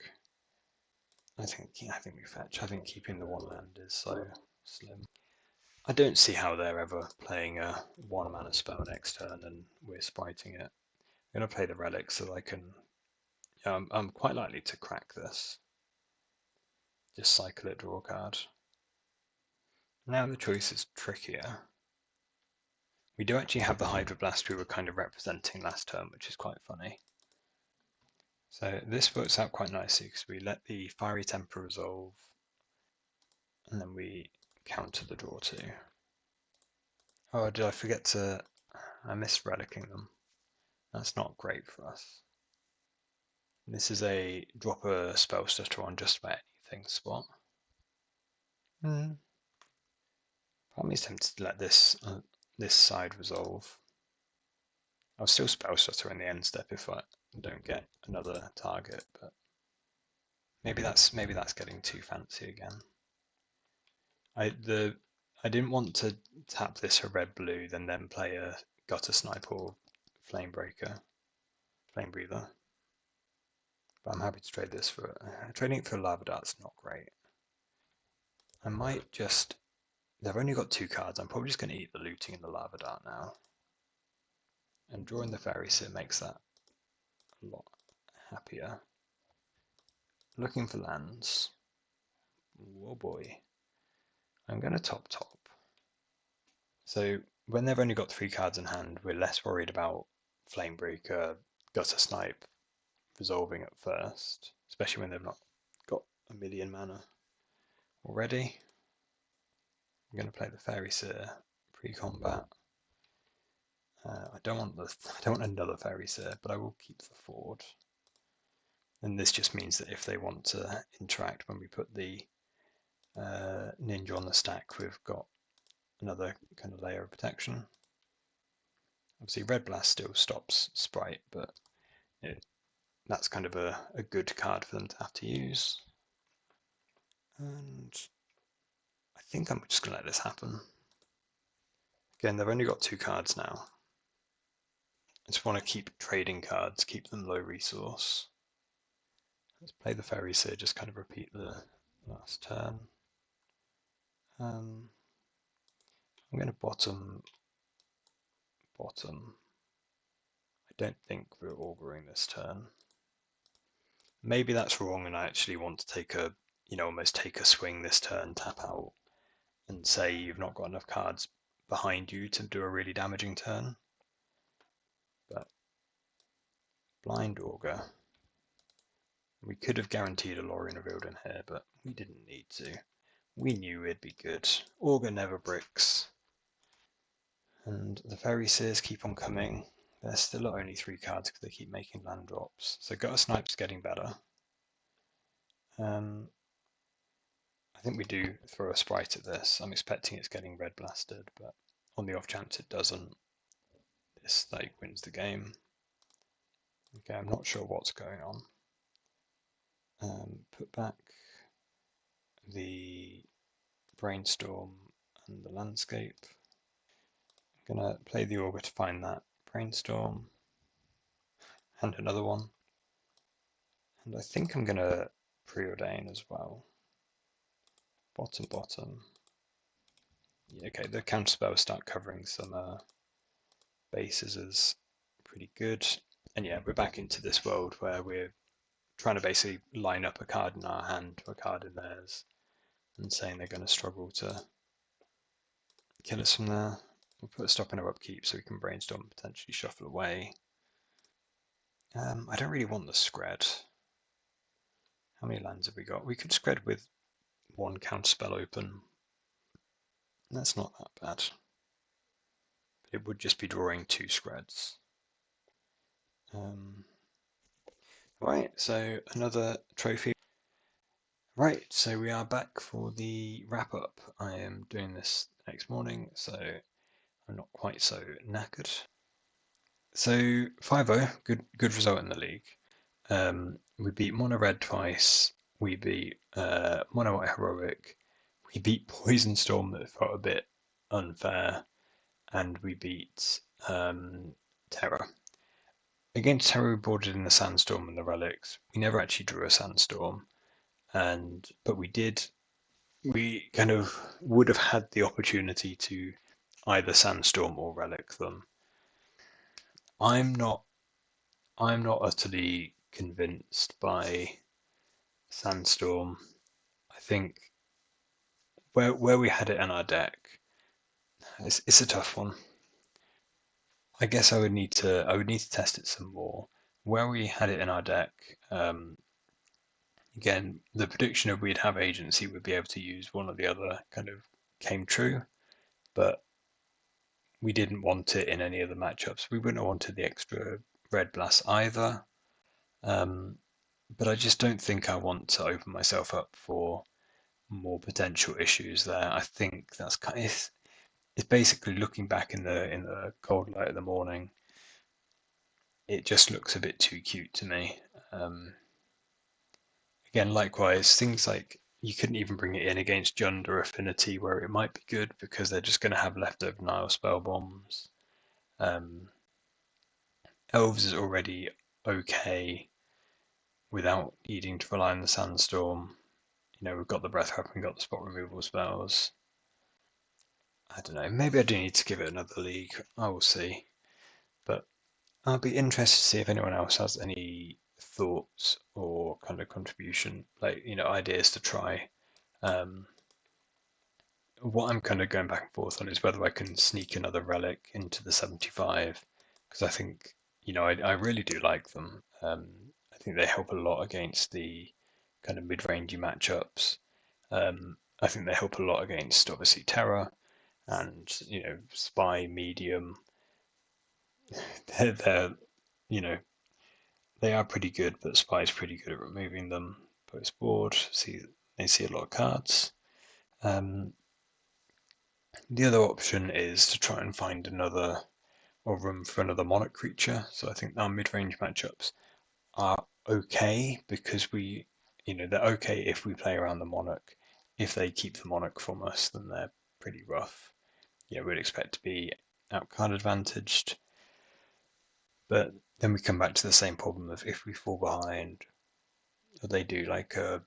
I think we fetch. I think keeping the 1 land is so slim. I don't see how they're ever playing a 1 mana spell next turn and we're spriting it. I'm going to play the relic so that I can. I'm quite likely to crack this. Just cycle it, draw a card. Now the choice is trickier. We do actually have the Hydroblast we were kind of representing last turn, which is quite funny. So this works out quite nicely because we let the Fiery Temper resolve, and then we counter the draw 2. Oh, did I forget to... I missed relicking them. That's not great for us. This is a drop a spell stutter on just about anything spot. Part of me is tempted to let this side resolve. I'll still spell stutter in the end step if I don't get another target, but maybe that's getting too fancy again. I didn't want to tap this for red blue, then play a gutter snipe or flame breather. But I'm happy to trade this for trading it for a lava dart's not great. I might just. They've only got 2 cards. I'm probably just going to eat the looting and the lava dart now. And drawing the fairy sim makes that a lot happier. Looking for lands. Oh boy. I'm going to top. So when they've only got 3 cards in hand, we're less worried about Flamebreaker, Gutter Snipe resolving at first, especially when they've not got a million mana already. I'm going to play the Fairy Seer pre-combat. I don't want another Fairy Seer, but I will keep the Ford. And this just means that if they want to interact when we put the ninja on the stack, we've got another kind of layer of protection. Obviously Red Blast still stops Sprite, but that's kind of a good card for them to have to use. And I think I'm just going to let this happen. Again, they've only got 2 cards now. I just want to keep trading cards, keep them low resource. Let's play the Fairy Seer, just kind of repeat the last turn. I'm going to bottom. I don't think we're auguring this turn. Maybe that's wrong and I actually want to take a, almost take a swing this turn, tap out, and say you've not got enough cards behind you to do a really damaging turn. But blind augur. We could have guaranteed a Lorien revealed in here, but we didn't need to. We knew it'd be good. Augur never bricks. And the Fairy Seers keep on coming. They're still at only 3 cards because they keep making land drops. So Gutter Snipe's getting better. I think we do throw a Sprite at this. I'm expecting it's getting red blasted, but on the off chance it doesn't, this wins the game. Okay, I'm not sure what's going on. Put back the Brainstorm and the Landscape. I'm going to play the Augur to find that Brainstorm and another one. And I think I'm going to preordain as well. Bottom. Yeah, okay, the counterspells start covering some bases as pretty good. And yeah, we're back into this world where we're trying to basically line up a card in our hand to a card in theirs and saying they're going to struggle to kill us from there. We'll put a stop in our upkeep so we can Brainstorm and potentially shuffle away. I don't really want the Scred. How many lands have we got? We could Scred with 1 counterspell open. That's not that bad. But it would just be drawing 2 Screds. Right, so another trophy. Right, so we are back for the wrap up. I am doing this next morning, so I'm not quite so knackered. So 5-0, good result in the league. We beat Mono Red twice. We beat Mono White Heroic. We beat Poison Storm that felt a bit unfair, and we beat Terra. Against Terra, we boarded in the Sandstorm and the Relics. We never actually drew a Sandstorm, but we kind of would have had the opportunity to either Sandstorm or Relic them. I'm not utterly convinced by Sandstorm. I think where we had it in our deck, it's a tough one. I guess I would need to test it some more. Where we had it in our deck, again, the prediction of we'd have agency, would be able to use one or the other kind of came true, but we didn't want it in any of the matchups. We wouldn't have wanted the extra red blast either. But I just don't think I want to open myself up for more potential issues there. I think that's it's basically looking back in the cold light of the morning. It just looks a bit too cute to me. Again, likewise, things like you couldn't even bring it in against Jund or Affinity, where it might be good because they're just going to have leftover Nile spell bombs. Elves is already okay without needing to rely on the Sandstorm. We've got the Breath Weapon, we've got the spot removal spells. I don't know, maybe I do need to give it another league. I will see. But I'll be interested to see if anyone else has any thoughts or kind of contribution, ideas to try. What I'm kind of going back and forth on is whether I can sneak another Relic into the 75, because I think, I really do like them. I think they help a lot against the kind of mid-rangey matchups. I think they help a lot against, obviously, Terra and, Spy, Medium. They're They are pretty good, but Spy is pretty good at removing them post board. They see a lot of cards. The other option is to try and find another or room for another Monarch creature. So I think our mid-range matchups are okay because they're okay if we play around the Monarch. If they keep the Monarch from us, then they're pretty rough. Yeah, we'd expect to be outcard advantaged. But then we come back to the same problem of if we fall behind, or they do like a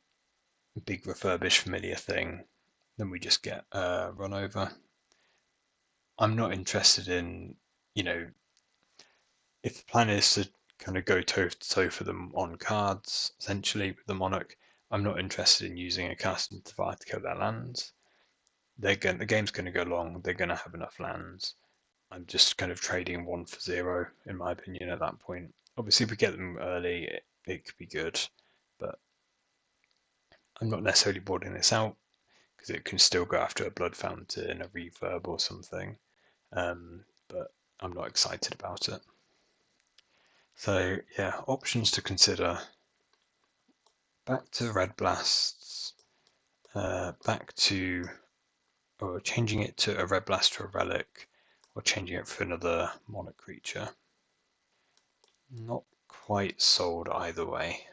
big refurbished familiar thing, then we just get run over. I'm not interested in, if the plan is to kind of go toe to toe for them on cards, essentially with the Monarch, I'm not interested in using a cast into fire to kill their lands. The game's going to go long. They're going to have enough lands. I'm just kind of trading 1 for 0, in my opinion, at that point. Obviously, if we get them early, it could be good, but I'm not necessarily boarding this out because it can still go after a Blood Fountain, a Reverb, or something. But I'm not excited about it. So yeah, options to consider. Back to Red Blasts, back to, or changing it to a Red Blast to a Relic, or changing it for another Monarch creature. Not quite sold either way.